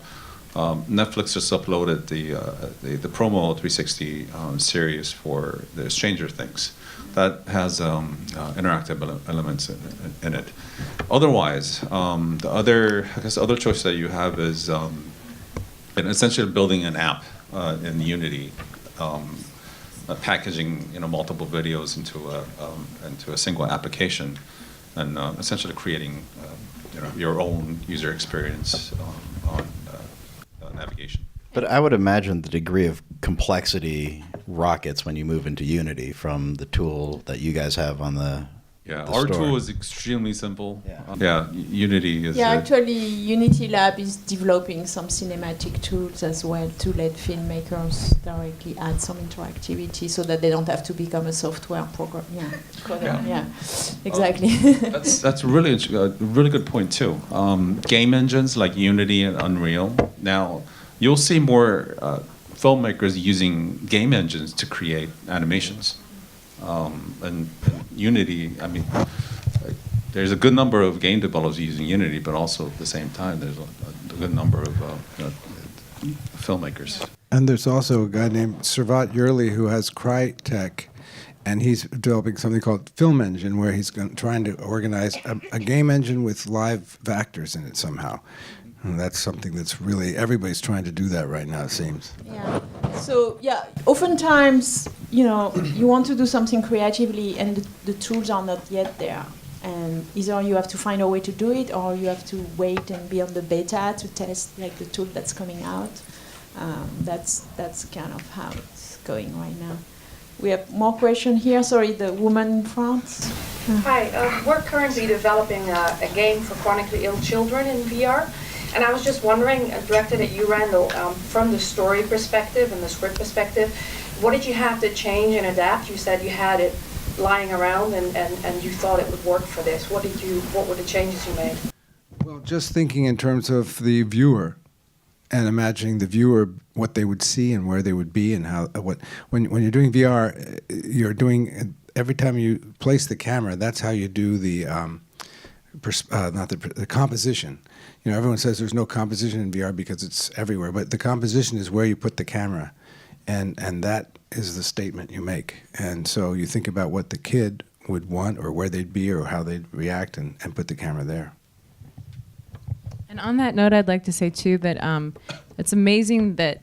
Netflix just uploaded the promo 360 series for the Stranger Things that has interactive elements in it. Otherwise, the other choice that you have is essentially building an app in Unity, packaging multiple videos into a single application, and essentially creating your own user experience on navigation.
But I would imagine the degree of complexity rockets when you move into Unity from the tool that you guys have on the
our
store.
tool is extremely simple. Unity is.
Yeah, actually, Unity Lab is developing some cinematic tools as well to let filmmakers directly add some interactivity, so that they don't have to become a software program. Exactly.
That's really a really good point too. Game engines like Unity and Unreal, now you'll see more filmmakers using game engines to create animations. And Unity, I mean, there's a good number of game developers using Unity, but also at the same time, there's a good number of filmmakers.
And there's also a guy named Servat Yerli who has Crytek, and he's developing something called Film Engine, where he's trying to organize a game engine with live actors in it somehow. And that's something that's really, everybody's trying to do that right now, it seems.
Yeah. So, oftentimes, you want to do something creatively and the tools are not yet there. And either you have to find a way to do it, or you have to wait and be on the beta to test the tool that's coming out. That's kind of how it's going right now. We have more questions here. Sorry, the woman in front.
Hi, we're currently developing a game for chronically ill children in VR. And I was just wondering, directed at you, Randall, from the story perspective and the script perspective, what did you have to change and adapt? You said you had it lying around and you thought it would work for this. What were the changes you made?
Well, just thinking in terms of the viewer and imagining the viewer, what they would see and where they would be and how, when you're doing VR, you're doing, every time you place the camera, that's how you do the, the composition. You know, everyone says there's no composition in VR because it's everywhere, but the composition is where you put the camera, and that is the statement you make. And so you think about what the kid would want or where they'd be or how they'd react and put the camera there.
And on that note, I'd like to say, too, that it's amazing that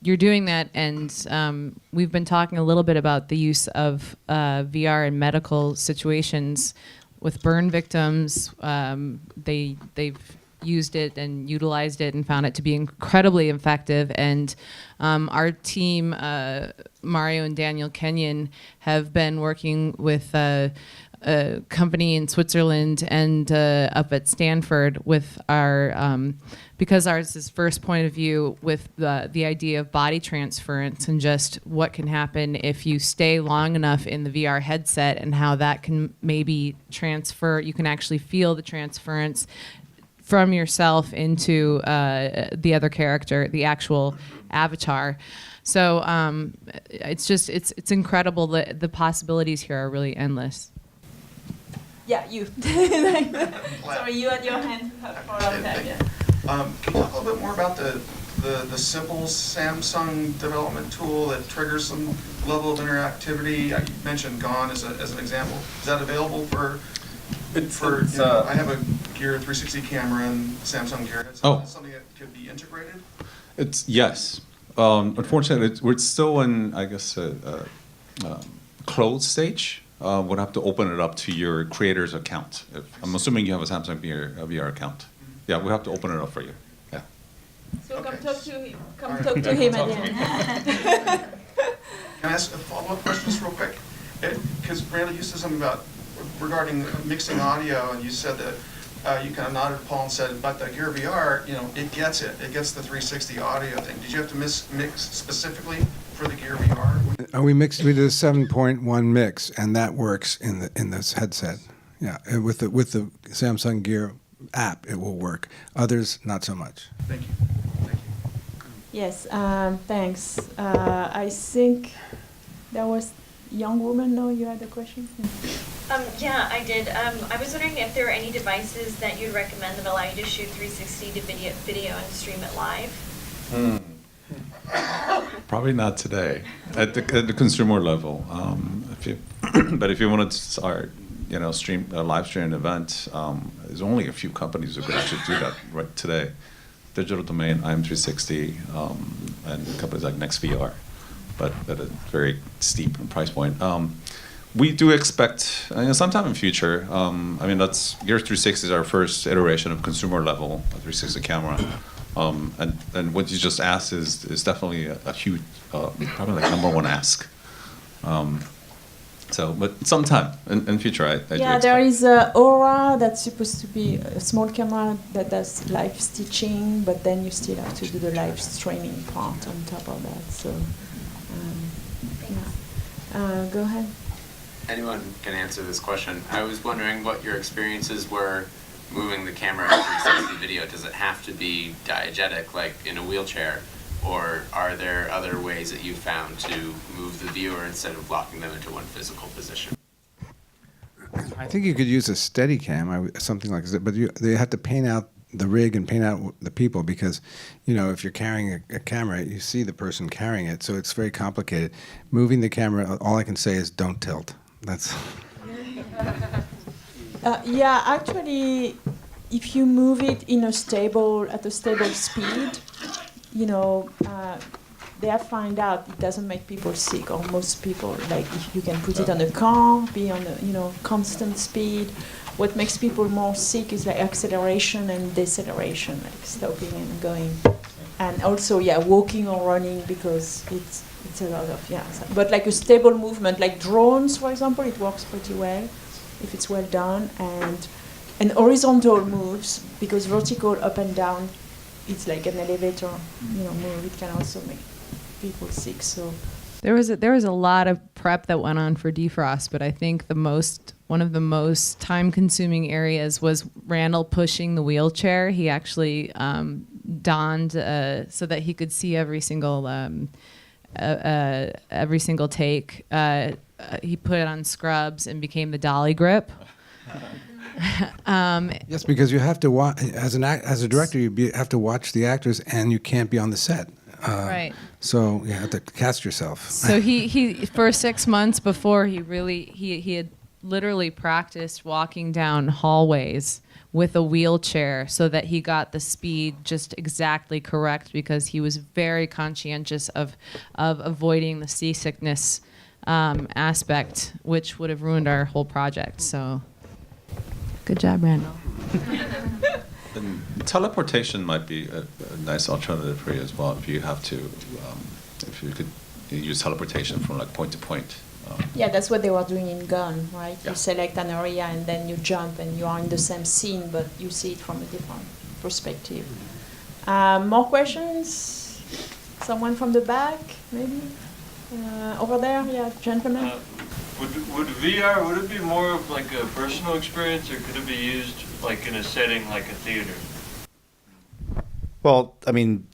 you're doing that, and we've been talking a little bit about the use of VR in medical situations with burn victims. They've used it and utilized it and found it to be incredibly effective. And our team, Mario and Daniel Kenyon, have been working with a company in Switzerland and up at Stanford with our, because ours is first point of view with the idea of body transference and just what can happen if you stay long enough in the VR headset and how that can maybe transfer, you can actually feel the transference from yourself into the other character, the actual avatar. So it's incredible that the possibilities here are really endless.
Yeah, you. Sorry, you had your hand up for a long time. Yeah.
Can you talk a little bit more about the simple Samsung development tool that triggers some level of interactivity? You mentioned Gone as an example. Is that available for? I have a Gear 360 camera and Samsung Gear. Is that something that could be integrated?
Yes. Unfortunately, we're still in, I guess, closed stage. We'll have to open it up to your creator's account. I'm assuming you have a Samsung VR account. Yeah, we'll have to open it up for you. Yeah.
So
Okay.
come talk to him. Come talk to him at the end.
Can I ask a follow-up question just real quick? Because Randall, you said something about regarding mixing audio, and you said that you kind of nodded at Paul and said, but the Gear VR, you know, it gets it. It gets the 360 audio thing. Did you have to mix specifically for the Gear VR?
We did a 7.1 mix, and that works in this headset. Yeah, and with the Samsung Gear app, it will work. Others, not so much.
Thank you. Thank you.
Yes, thanks. I think there was a young woman. No, you had a question?
Yeah, I did. I was wondering if there are any devices that you'd recommend that allow you to shoot 360 to video and stream it live?
Probably not today at the consumer level. But if you wanted to start, stream a live stream an event, there's only a few companies who could actually do that right today. Digital Domain, IM360, and companies like NextVR, but at a very steep price point. We do expect sometime in future. Gear 360 is our first iteration of consumer level 360 camera. And what you just asked is definitely a huge, probably like #1 ask. But sometime in future, I do expect.
There is Aura that's supposed to be a small camera that does live stitching, but then you still have to do the live streaming part on top of that. So, go ahead.
Anyone can answer this question. I was wondering what your experiences were moving the camera in 360 video. Does it have to be diegetic, like in a wheelchair, or are there other ways that you found to move the viewer instead of locking them into one physical position?
I think you could use a Steadicam, something like that, but they have to paint out the rig and paint out the people because, if you're carrying a camera, you see the person carrying it, so it's very complicated. Moving the camera, all I can say is don't tilt. That's.
Actually, if you move it at a stable speed, they have found out it doesn't make people sick, or most people. Like if you can put it on a car, be on a constant speed. What makes people more sick is like acceleration and deceleration, like stopping and going, and also walking or running because it's a lot of But like a stable movement, like drones, for example, it works pretty well if it's well done, and horizontal moves because vertical up and down, it's like an elevator, move. It can also make people sick. So
There was a lot of prep that went on for Defrost, but I think one of the most time-consuming areas was Randall pushing the wheelchair. He actually donned so that he could see every single take. He put it on scrubs and became the dolly grip.
Yes, because you have to watch as a director. Have to watch the actors, and you can't be on the set.
Right.
So you have to cast yourself.
So he for 6 months before he had literally practiced walking down hallways with a wheelchair so that he got the speed just exactly correct, because he was very conscientious of avoiding the seasickness aspect, which would have ruined our whole project. So good job, Randall.
And teleportation might be a nice alternative for you as well, if you have to, if you could use teleportation from like point to point.
Yeah, that's what they were doing in Gone, right?
Yeah.
You select an area and then you jump and you are in the same scene, but you see it from a different perspective. More questions? Someone from the back, maybe? Over there, yeah, gentlemen.
Would VR, would it be more of like a personal experience, or could it be used like in a setting like a theater?
Well, I mean,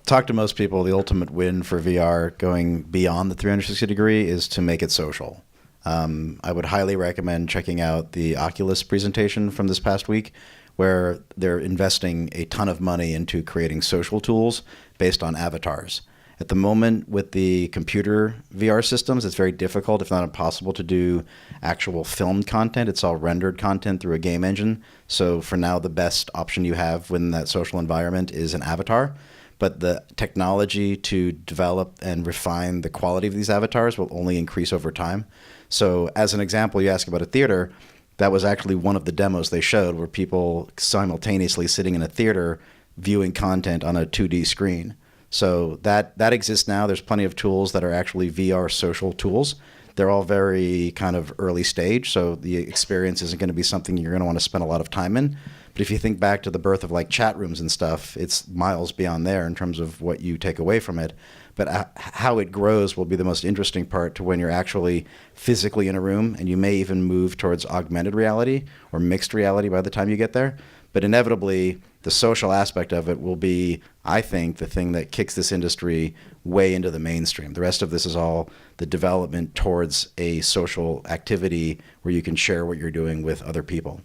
talk to most people, the ultimate win for VR going beyond the 360 degree is to make it social. I would highly recommend checking out the Oculus presentation from this past week, where they're investing a ton of money into creating social tools based on avatars. At the moment, with the computer VR systems, it's very difficult, if not impossible, to do actual filmed content. It's all rendered content through a game engine. So for now, the best option you have within that social environment is an avatar. But the technology to develop and refine the quality of these avatars will only increase over time. So as an example, you ask about a theater, that was actually one of the demos they showed, where people simultaneously sitting in a theater viewing content on a 2D screen. So that exists now. There's plenty of tools that are actually VR social tools. They're all very kind of early stage, so the experience isn't going to be something you're going to want to spend a lot of time in. But if you think back to the birth of like chat rooms and stuff, it's miles beyond there in terms of what you take away from it. But how it grows will be the most interesting part, to when you're actually physically in a room, and you may even move towards augmented reality or mixed reality by the time you get there. But inevitably, the social aspect of it will be, I think, the thing that kicks this industry way into the mainstream. The rest of this is all the development towards a social activity where you can share what you're doing with other people.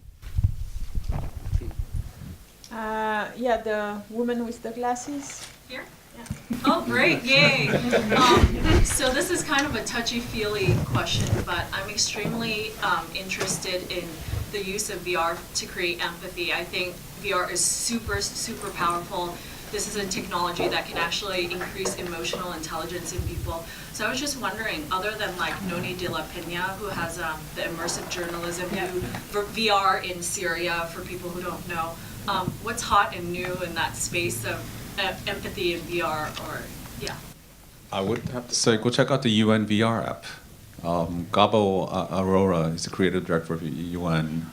Yeah, the woman with the glasses.
Here? Yeah. Oh, great, yay. So this is kind of a touchy-feely question, but I'm extremely interested in the use of VR to create empathy. I think VR is super, super powerful. This is a technology that can actually increase emotional intelligence in people. So I was just wondering, other than like Noni de la Peña, who has the immersive journalism, for VR in Syria, for people who don't know, what's hot and new in that space of empathy in VR, or, yeah.
I would have to say, go check out the UN VR app. Gabo Aurora is the creative director of UN.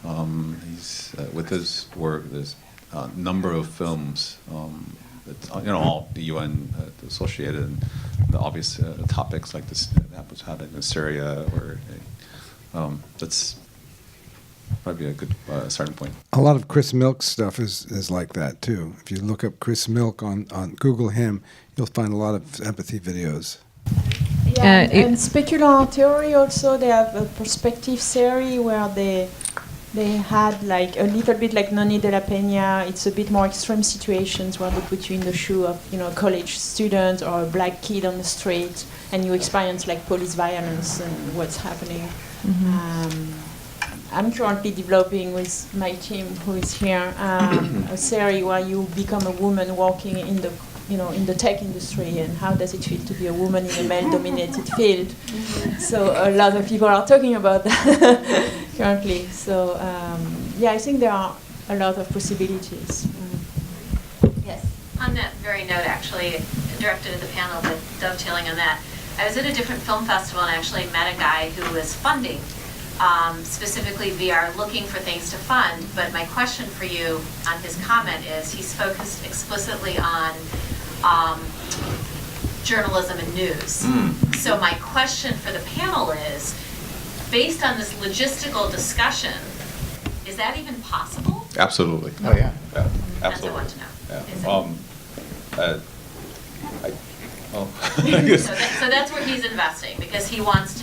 He's with his work, there's a number of films that, all the UN associated, and the obvious topics like this that was happening in Syria, or that's probably a good starting point.
A lot of Chris Milk's stuff is like that too. If you look up Chris Milk on Google him, you'll find a lot of empathy videos.
Yeah, and Specular Theory also, they have a perspective series where they had like a little bit like Noni de la Peña. It's a bit more extreme situations where they put you in the shoe of a college student or a black kid on the street, and you experience like police violence and what's happening. Mm-hmm. I'm currently developing with my team who is here a series where you become a woman working in the in the tech industry, and how does it feel to be a woman in a male-dominated field. So a lot of people are talking about that currently. So yeah, I think there are a lot of possibilities.
Yes. On that very note, actually, directed at the panel, but dovetailing on that, I was at a different film festival and actually met a guy who was funding specifically VR, looking for things to fund. But my question for you on his comment is, he's focused explicitly on journalism and news. So my question for the panel is, based on this logistical discussion, is that even possible?
Absolutely.
Oh yeah.
Yeah,
That's what I
absolutely.
want to know.
Yeah.
Is it- So that's where he's investing, because he wants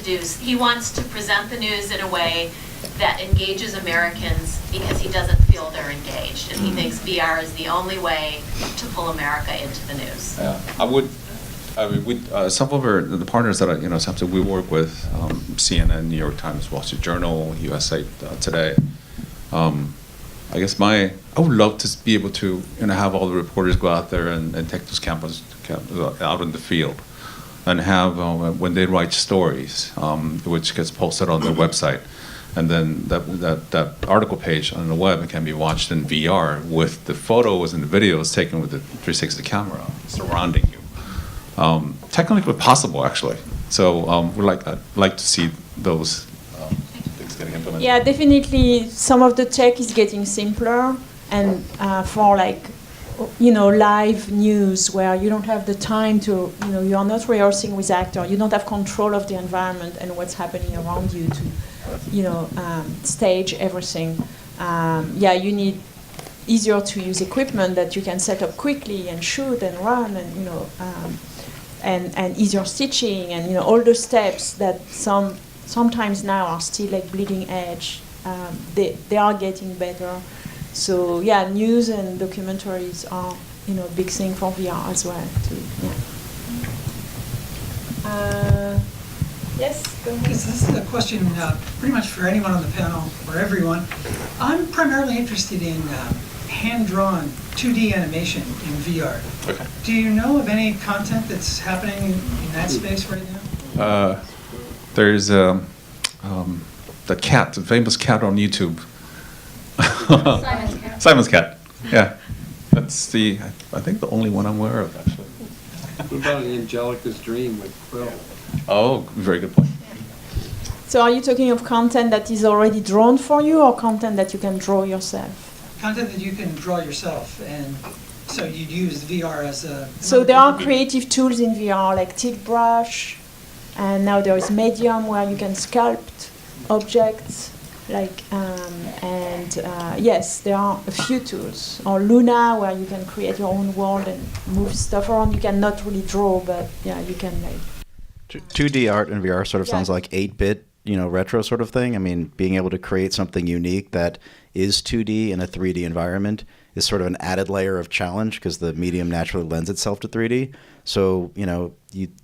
to present the news in a way that engages Americans, because he doesn't feel they're engaged, and he thinks VR is the only way to pull America into the news.
Yeah, I mean, some of the partners that something we work with, CNN, New York Times, Wall Street Journal, USA Today. I guess I would love to be able to have all the reporters go out there and take those cameras out in the field, and have when they write stories, which gets posted on their website, and then that article page on the web can be watched in VR with the photos and the videos taken with the 360 camera surrounding you. Technically possible, actually. So we'd like to see those things getting implemented.
Yeah, definitely. Some of the tech is getting simpler, and for live news where you don't have the time to, you are not rehearsing with actor, you don't have control of the environment and what's happening around you to, stage everything. You need easier to use equipment that you can set up quickly and shoot and run, and and easier stitching, and all the steps that sometimes now are still like bleeding edge. They are getting better. So yeah, news and documentaries are a big thing for VR as well too. Yeah. Yes, go ahead.
This is a question pretty much for anyone on the panel, or everyone. I'm primarily interested in hand-drawn 2D animation in VR.
Okay.
Do you know of any content that's happening in that space right now?
There's the famous cat on YouTube. Simon's cat. Yeah, that's I think the only one I'm aware of, actually.
What about Angelica's Dream with Quill?
Oh, very good point.
So are you talking of content that is already drawn for you, or content that you can draw yourself?
Content that you can draw yourself, and so you'd use VR as a...
So there are creative tools in VR like tilt brush, and now there is Medium where you can sculpt objects. Yes, there are a few tools. Or Luna, where you can create your own world and move stuff around. You cannot really draw, but yeah, you can
2D art in VR sort of sounds like 8-bit, retro sort of thing. I mean, being able to create something unique that is 2D in a 3D environment is sort of an added layer of challenge, because the medium naturally lends itself to 3D. So, you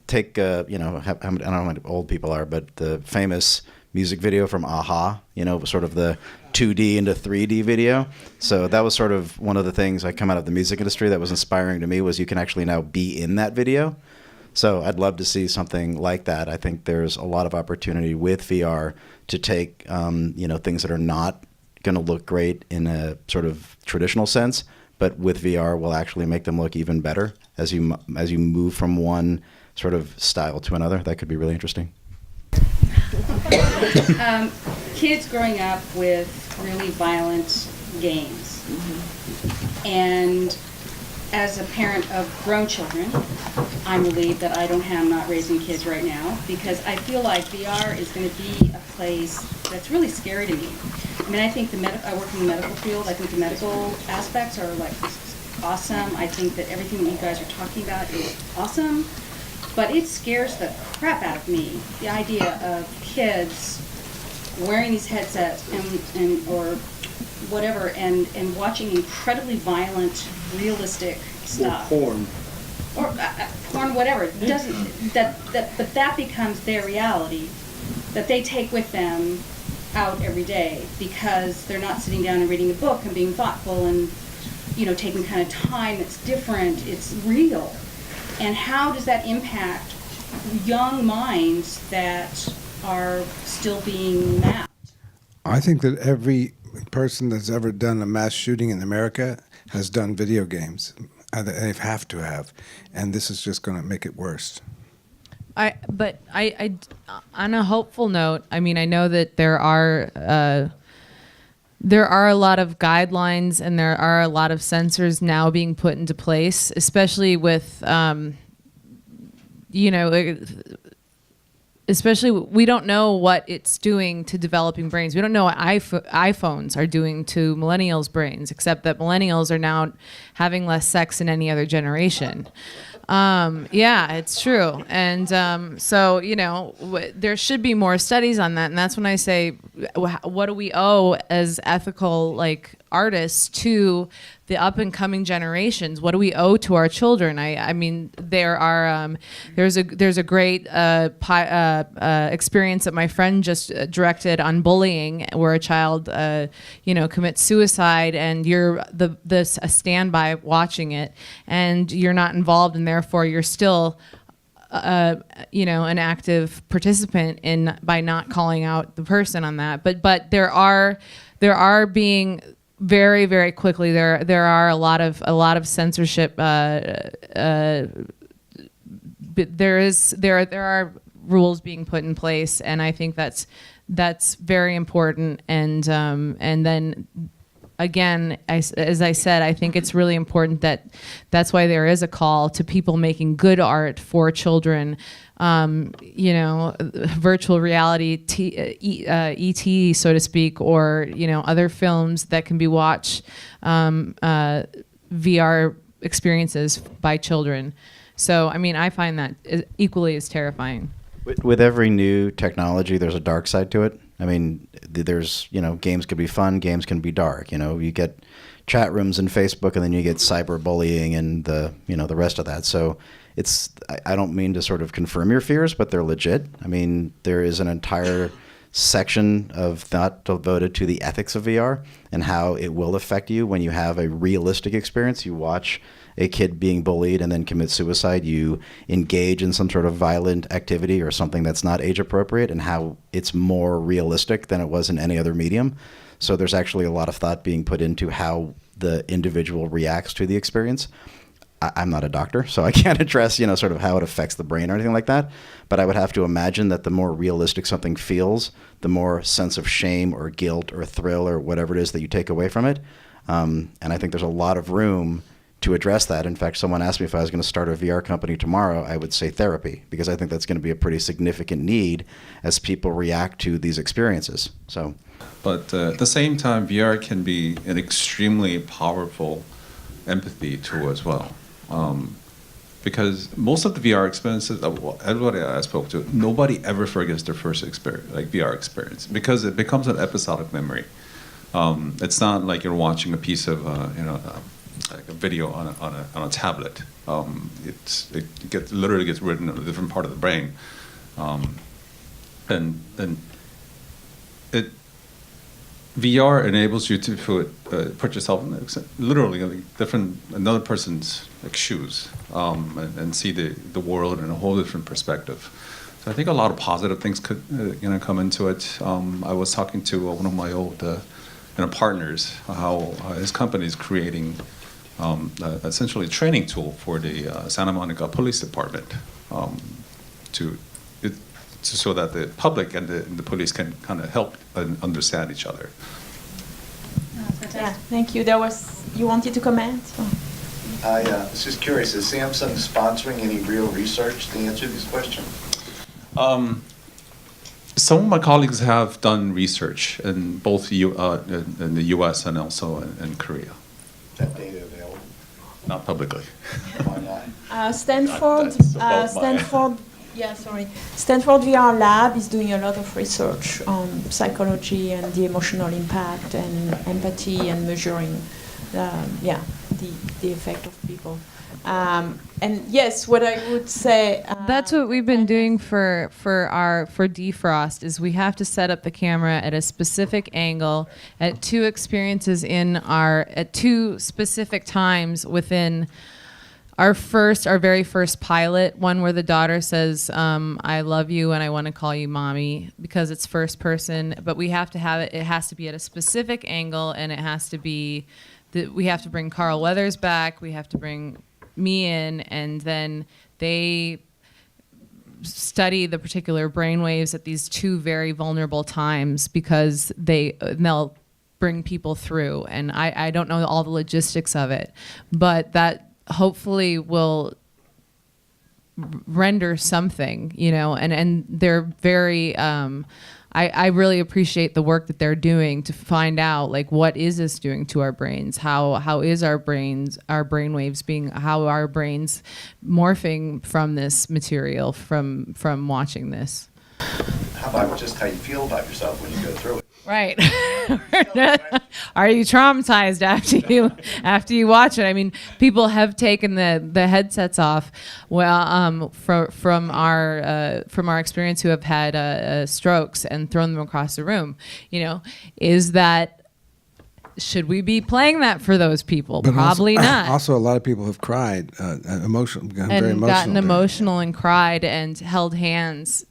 take, I don't know how many old people are, but the famous music video from Aha, sort of the 2D into 3D video. So that was sort of one of the things I come out of the music industry that was inspiring to me, was you can actually now be in that video. So I'd love to see something like that. I think there's a lot of opportunity with VR to take, things that are not going to look great in a sort of traditional sense, but with VR will actually make them look even better as you move from one sort of style to another. That could be really interesting.
Kids growing up with really violent games, and as a parent of grown children, I'm relieved that I'm not raising kids right now, because I feel like VR is going to be a place that's really scary to me. I mean, I think I work in the medical field. I think the medical aspects are awesome. I think that everything that you guys are talking about is awesome. But it scares the crap out of me, the idea of kids wearing these headsets or whatever and watching incredibly violent, realistic stuff.
Or porn.
Or porn, whatever. It doesn't but that becomes their reality that they take with them out every day, because they're not sitting down and reading a book and being thoughtful and taking kind of time that's different. It's real. And how does that impact young minds that are still being mapped?
I think that every person that's ever done a mass shooting in America has done video games. They have to have. And this is just going to make it worse.
But on a hopeful note, I mean, I know that there are a lot of guidelines and there are a lot of sensors now being put into place, especially with you know, especially we don't know what it's doing to developing brains. We don't know what iPhones are doing to millennials' brains, except that millennials are now having less sex than any other generation. Yeah, it's true. And so, you know, there should be more studies on that. And that's when I say, what do we owe as ethical, like, artists to the up and coming generations? What do we owe to our children? I mean, there are there's a great experience that my friend just directed on bullying, where a child you know, commits suicide, and you're a standby watching it, and you're not involved, and therefore you're still you know, an active participant in by not calling out the person on that. But there are being very, very quickly, there are a lot of censorship. But there are rules being put in place, and I think that's very important. And then again, as I said, I think it's really important that's why there is a call to people making good art for children. You know, virtual reality, ET, so to speak, or, you know, other films that can be watched, VR experiences by children. So, I mean, I find that equally as terrifying.
With every new technology, there's a dark side to it. I mean, there's, you know, games can be fun, games can be dark. You know, you get chat rooms in Facebook, and then you get cyberbullying and the rest of that. So it's, I don't mean to sort of confirm your fears, but they're legit. I mean, there is an entire section of thought devoted to the ethics of VR and how it will affect you when you have a realistic experience. You watch a kid being bullied and then commit suicide, you engage in some sort of violent activity or something that's not age appropriate, and how it's more realistic than it was in any other medium. So there's actually a lot of thought being put into how the individual reacts to the experience. I'm not a doctor, so I can't address, you know, sort of how it affects the brain or anything like that. But I would have to imagine that the more realistic something feels, the more sense of shame or guilt or thrill or whatever it is that you take away from it. And I think there's a lot of room to address that. In fact, someone asked me if I was going to start a VR company tomorrow, I would say therapy, because I think that's going to be a pretty significant need as people react to these experiences. So,
but at the same time, VR can be an extremely powerful empathy tool as well. Because most of the VR experiences, everybody I spoke to, nobody ever forgets their first experience, like VR experience, because it becomes an episodic memory. It's not like you're watching a piece of, you know, like a video on a tablet. It literally gets written in a different part of the brain, and it. VR enables you to put yourself in literally another person's like shoes, and see the world in a whole different perspective. So I think a lot of positive things could come into it. I was talking to one of my old partners, how his company is creating essentially a training tool for the Santa Monica Police Department, so that the public and the police can kind of help and understand each other.
Yeah, thank you. You wanted to comment?
I was just curious, is Samsung sponsoring any real research to answer these questions?
Some of my colleagues have done research in both in the U.S. and also in Korea.
Is that data available?
Not publicly.
Why not?
Stanford VR Lab is doing a lot of research on psychology and the emotional impact and empathy and measuring, the effect of people. And yes, what I would say.
That's what we've been doing for Defrost, is we have to set up the camera at a specific angle at two experiences at two specific times within our very first pilot, one where the daughter says, I love you and I want to call you mommy, because it's first person, but we have to have it has to be at a specific angle, and it has to be, we have to bring Carl Weathers back, we have to bring me in, and then they study the particular brainwaves at these two very vulnerable times, because they'll bring people through. And I don't know all the logistics of it, but that hopefully will render something, you know, and they're very, I really appreciate the work that they're doing to find out, like, what is this doing to our brains? How is our brainwaves being, how are our brains morphing from this material, from watching this?
How about just how you feel about yourself when you go through it?
Right. Are you traumatized after you watch it? I mean, people have taken the headsets off. Well, from our experience, who have had strokes and thrown them across the room. You know, is that, should we be playing that for those people?
But
Probably not.
Also, a lot of people have cried, emotional, very emotional.
Gotten emotional and cried and held hands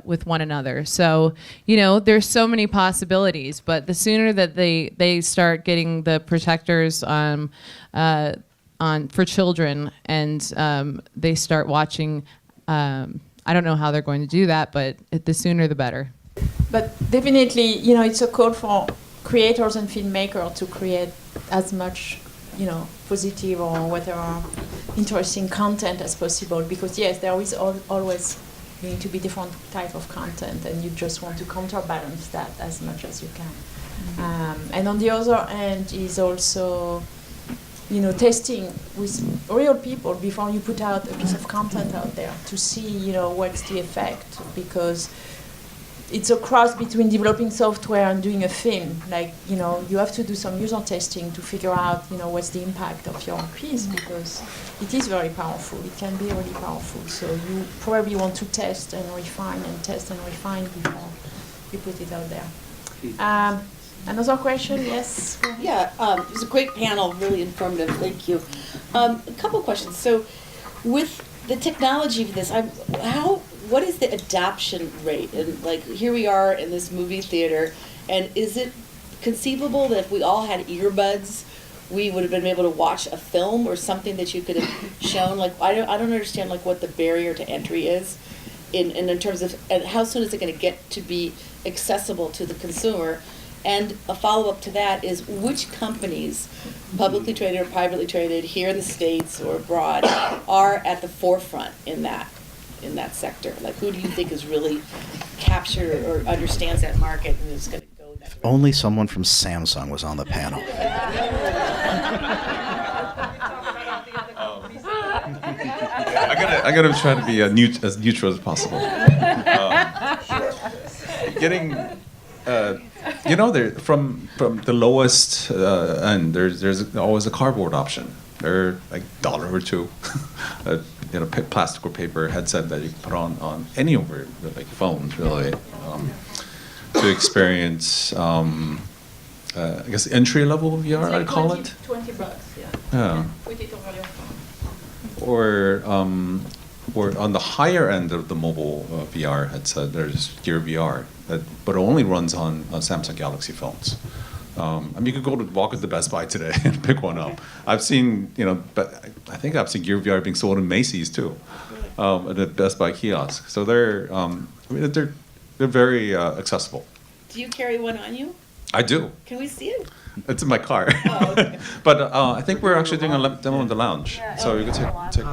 with one another. So, you know, there's so many possibilities. But the sooner that they start getting the protectors on for children, and they start watching, I don't know how they're going to do that, but the sooner the better.
But definitely, you know, it's a call for creators and filmmakers to create as much, you know, positive or whatever interesting content as possible, because yes, there is always going to be different type of content, and you just want to counterbalance that as much as you can. And on the other end is also, you know, testing with real people before you put out a piece of content out there to see, you know, what's the effect, because it's a cross between developing software and doing a film. Like, you know, you have to do some user testing to figure out, you know, what's the impact of your piece, because it is very powerful. It can be really powerful. So you probably want to test and refine and test and refine before you put it out there. Another question? Yes?
Yeah, it was a great panel, really informative. Thank you. A couple questions. So with the technology for this, what is the adoption rate? And like, here we are in this movie theater, and is it conceivable that if we all had earbuds, we would have been able to watch a film or something that you could have shown? Like, I don't understand like what the barrier to entry is, in terms of, and how soon is it going to get to be accessible to the consumer? And a follow-up to that is, which companies, publicly traded or privately traded, here in the States or abroad, are at the forefront in that sector? Like, who do you think is really captured or understands that market and is going to go that way?
Only someone from Samsung was on the panel.
I gotta try to be as neutral as possible. You know, from the lowest end, there's always a cardboard option. They're like $1 or $2, you know, plastic or paper headset that you can put on any of your like phones, really, to experience. I guess entry level VR, I'd call it.
$20, yeah.
Yeah.
Put it over your phone.
Or on the higher end of the mobile VR headset, there's Gear VR, but it only runs on Samsung Galaxy phones. I mean, you could walk into Best Buy today and pick one up. I've seen, you know, but I think I've seen Gear VR being sold in Macy's too, at the Best Buy kiosk. So they're very accessible.
Do you carry one on you?
I do.
Can we see it?
It's in my car.
Oh, okay.
But I think we're actually doing a demo in the lounge. So you can take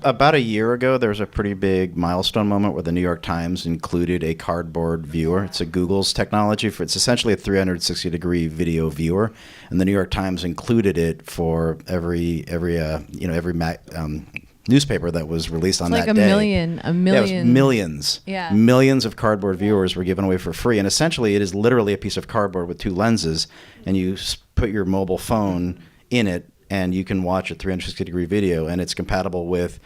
About a year ago, there was a pretty big milestone moment where the New York Times included a cardboard viewer. It's a Google's technology it's essentially a 360-degree video viewer, and the New York Times included it for every newspaper that was released on that day.
Like a million.
Yeah, it was millions.
Yeah.
Millions of cardboard viewers were given away for free, and essentially it is literally a piece of cardboard with 2 lenses, and you put your mobile phone in it, and you can watch a 360-degree video, and it's compatible with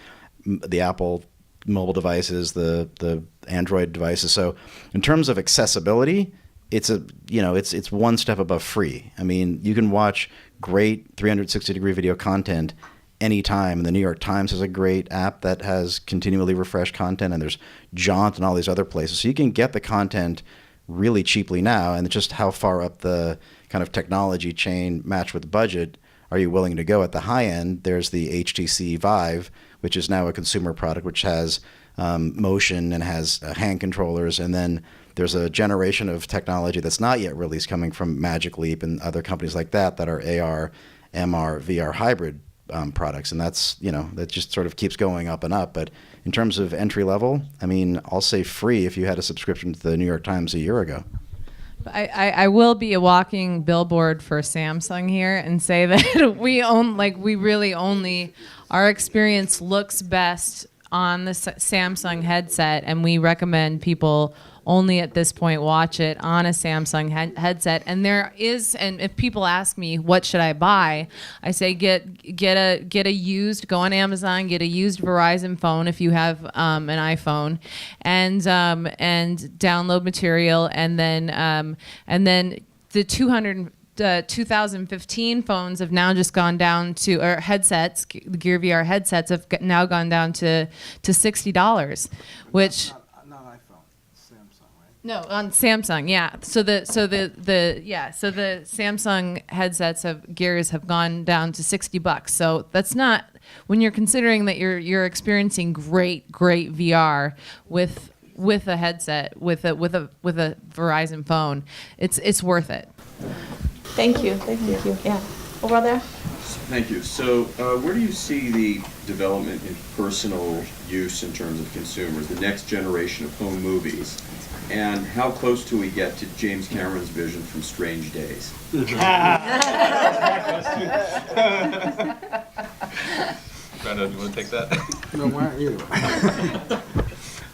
the Apple mobile devices, the Android devices. So in terms of accessibility, it's one step above free. I mean, you can watch great 360-degree video content anytime. And the New York Times has a great app that has continually refreshed content, and there's Jaunt and all these other places. So you can get the content really cheaply now, and it's just how far up the kind of technology chain matched with budget are you willing to go? At the high end, there's the HTC Vive, which is now a consumer product, which has motion and has hand controllers, and then there's a generation of technology that's not yet released coming from Magic Leap and other companies like that are AR, MR, VR hybrid products, and that's, you know, that just sort of keeps going up and up. But in terms of entry level, I mean, I'll say free if you had a subscription to the New York Times a year ago.
I will be a walking billboard for Samsung here and say that we really only, our experience looks best on the Samsung headset, and we recommend people only at this point watch it on a Samsung headset. And there is, and if people ask me what should I buy, I say get a used, go on Amazon, get a used Verizon phone if you have an iPhone, and download material, and then the 2015 phones have now just gone down to, or headsets, the Gear VR headsets have now gone down to $60, which. No, on Samsung, yeah. So the Samsung headsets gears have gone down to $60. So that's not, when you're considering that you're experiencing great VR with a headset, with a Verizon phone, it's worth it.
Thank you. Yeah, over there.
Thank you. So where do you see the development in personal use in terms of consumers, the next generation of home movies? And how close do we get to James Cameron's vision from Strange Days?
Brandon, you want to take that?
No, why don't you?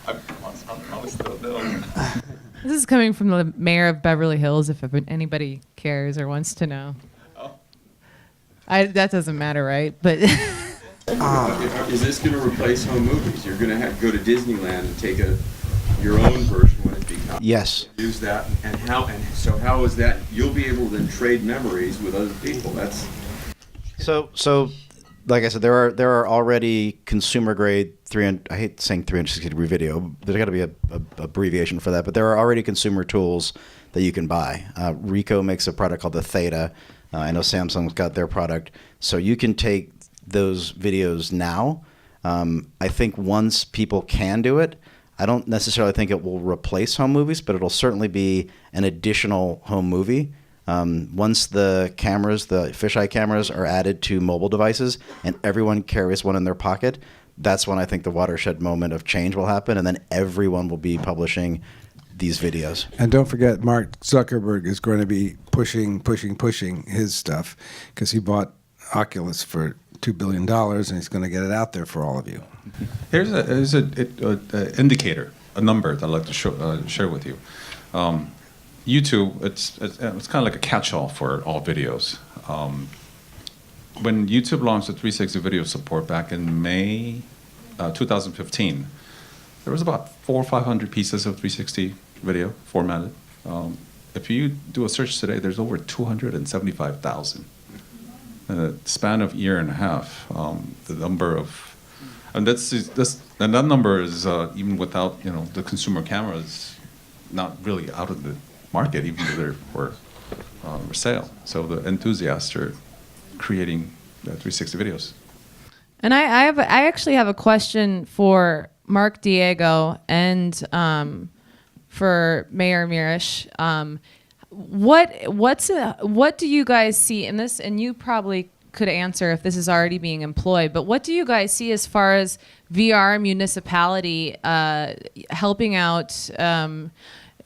I'm still no.
This is coming from the mayor of Beverly Hills, if anybody cares or wants to know.
Oh.
That doesn't matter, right? But
is this going to replace home movies? You're going to go to Disneyland and take your own version when it becomes.
Yes.
Use that, and so how is that? You'll be able to then trade memories with other people. That's.
So, like I said, there are already consumer grade 300. I hate saying 360-degree video. There's got to be a abbreviation for that, but there are already consumer tools that you can buy. Ricoh makes a product called the Theta. I know Samsung's got their product, so you can take those videos now. I think once people can do it, I don't necessarily think it will replace home movies, but it'll certainly be an additional home movie. Once the cameras, the fisheye cameras, are added to mobile devices and everyone carries one in their pocket, that's when I think the watershed moment of change will happen, and then everyone will be publishing these videos.
And don't forget, Mark Zuckerberg is going to be pushing his stuff because he bought Oculus for $2 billion, and he's going to get it out there for all of you.
Here's an indicator, a number that I'd like to share with you. YouTube, it's kind of like a catch-all for all videos. When YouTube launched the 360 video support back in May 2015, there was about 400 or 500 pieces of 360 video formatted. If you do a search today, there's over 275,000. In a span of a year and a half, the number of, and that number is even without the consumer cameras, not really out of the market, even though they're for sale. So the enthusiasts are creating 360 videos.
And I actually have a question for Mark Diego and for Mayor Mirisch. What do you guys see in this? And you probably could answer if this is already being employed. But what do you guys see as far as VR municipality helping out?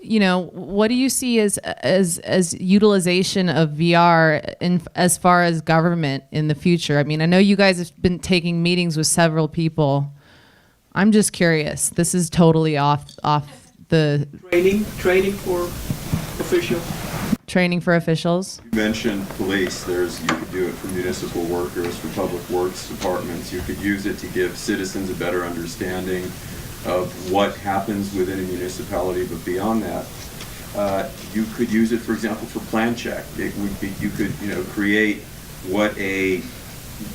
What do you see as utilization of VR as far as government in the future? I mean, I know you guys have been taking meetings with several people. I'm just curious. This is totally off the
training for officials.
Training for officials.
You mentioned police. You could do it for municipal workers, for public works departments. You could use it to give citizens a better understanding of what happens within a municipality, but beyond that, you could use it, for example, for plan check. It would be, you could create what a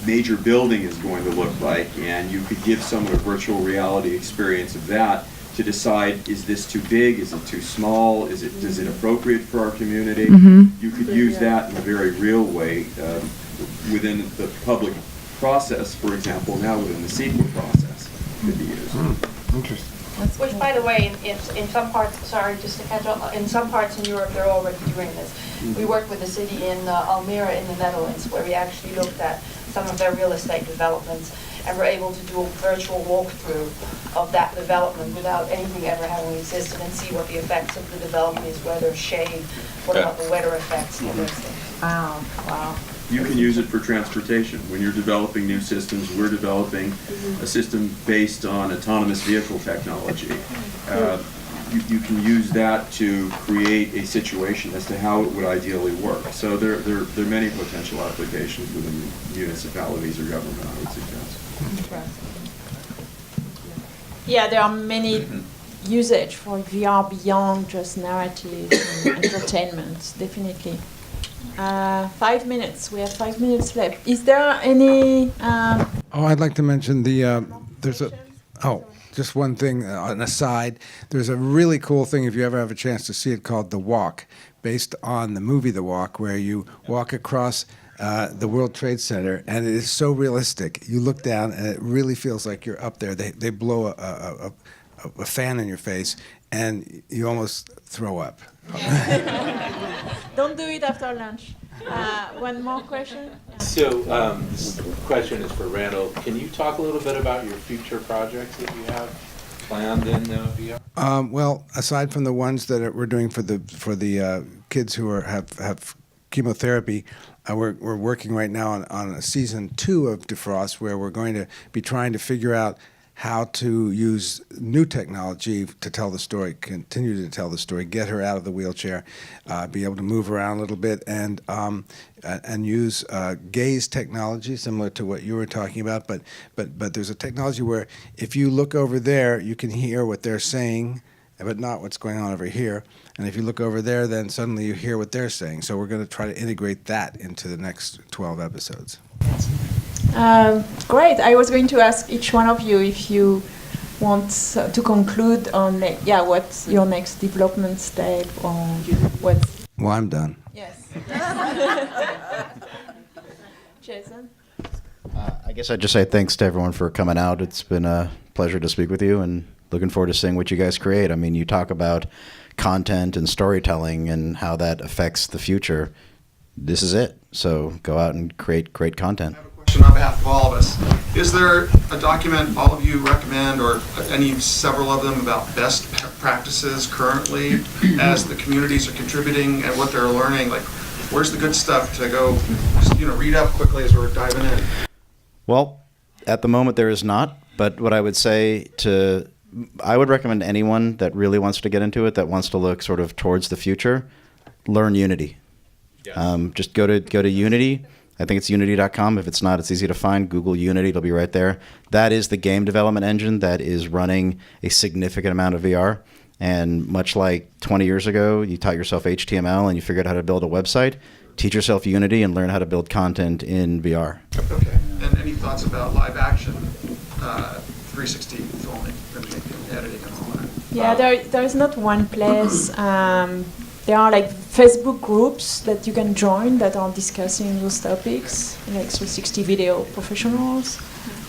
major building is going to look like, and you could give someone a virtual reality experience of that to decide, is this too big, is it too small, is it appropriate for our community?
Mm-hmm.
You could use that in a very real way within the public process, for example, now within the CEQA process could be used.
Interesting.
Which, by the way, in some parts, sorry, just to catch up, in some parts in Europe, they're already doing this. We worked with a city in Almere in the Netherlands, where we actually looked at some of their real estate developments, and were able to do a virtual walkthrough of that development without anything ever having existed, and see what the effects of the development is, whether shade, what about the weather effects, and all those things.
Wow, wow.
You can use it for transportation. When you're developing new systems, we're developing a system based on autonomous vehicle technology. You can use that to create a situation as to how it would ideally work. So there are many potential applications within municipalities or government, I would suggest.
Yeah, there are many usage for VR beyond just narrative and entertainment, definitely. 5 minutes. We have 5 minutes left. Is there any?
Oh, I'd like to mention there's a. Oh, just one thing, an aside. There's a really cool thing, if you ever have a chance to see it, called The Walk, based on the movie The Walk, where you walk across the World Trade Center, and it is so realistic. You look down, and it really feels like you're up there. They blow a fan in your face, and you almost throw up.
Don't do it after lunch. One more question?
So this question is for Randall. Can you talk a little bit about your future projects that you have planned in VR?
Well, aside from the ones that we're doing for the kids who have chemotherapy, we're working right now on a season 2 of Defrost, where we're going to be trying to figure out how to use new technology to tell the story, continue to tell the story, get her out of the wheelchair, be able to move around a little bit, and use gaze technology, similar to what you were talking about. But there's a technology where if you look over there, you can hear what they're saying, but not what's going on over here. And if you look over there, then suddenly you hear what they're saying. So we're going to try to integrate that into the next 12 episodes.
Great. I was going to ask each one of you if you want to conclude on, what's your next development step, or what.
Well, I'm done.
Yes. Jason?
I guess I'd just say thanks to everyone for coming out. It's been a pleasure to speak with you, and looking forward to seeing what you guys create. I mean, you talk about content and storytelling and how that affects the future. This is it. So go out and create great content.
On behalf of all of us, is there a document all of you recommend, or several of them, about best practices currently as the communities are contributing and what they're learning? Like, where's the good stuff to go, read up quickly as we're diving in?
Well, at the moment there is not, but what I would say I would recommend anyone that really wants to get into it, that wants to look sort of towards the future, learn Unity. Yes. Just go to Unity. I think it's unity.com. If it's not, it's easy to find. Google Unity, it'll be right there. That is the game development engine that is running a significant amount of VR. And much like 20 years ago, you taught yourself HTML and you figured out how to build a website, teach yourself Unity and learn how to build content in VR.
Okay. And any thoughts about live action, 360 filming, and editing and all that?
Yeah, there is not one place. There are like Facebook groups that you can join that are discussing those topics, like 360 video professionals,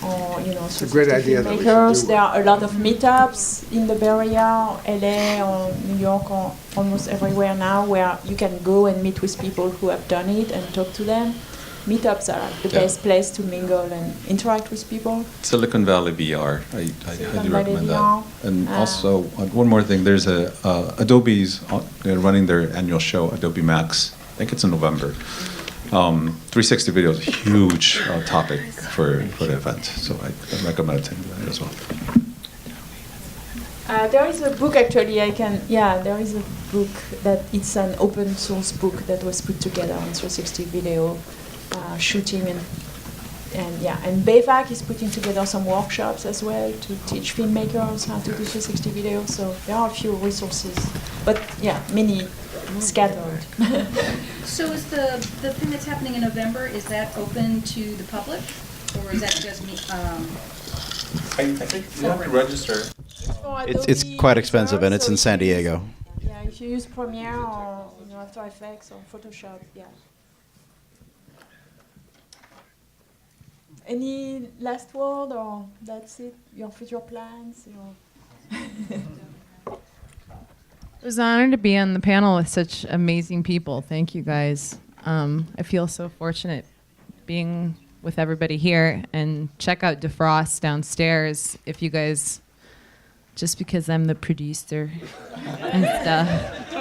or 360 filmmakers. There are a lot of meetups in the Bay Area, LA, or New York, or almost everywhere now, where you can go and meet with people who have done it and talk to them. Meetups are the best place to mingle and interact with people.
Silicon Valley VR, I highly recommend that. And also, one more thing, there's Adobe's running their annual show, Adobe Max. I think it's in November. 360 video is a huge topic for the event, so I recommend attending that as well.
There is a book actually. There is a book that it's an open source book that was put together on 360 video. Shooting and BVAC is putting together some workshops as well to teach filmmakers how to do 360 video. So there are a few resources, but many scattered.
So is the thing that's happening in November, is that open to the public, or is that just me?
I think you have to register.
It's quite expensive, and it's in San Diego.
If you use Premiere or After Effects or Photoshop, Any last word, or that's it? Your future plans?
It was an honor to be on the panel with such amazing people. Thank you, guys. I feel so fortunate being with everybody here, and check out Defrost downstairs if you guys, just because I'm the producer and stuff.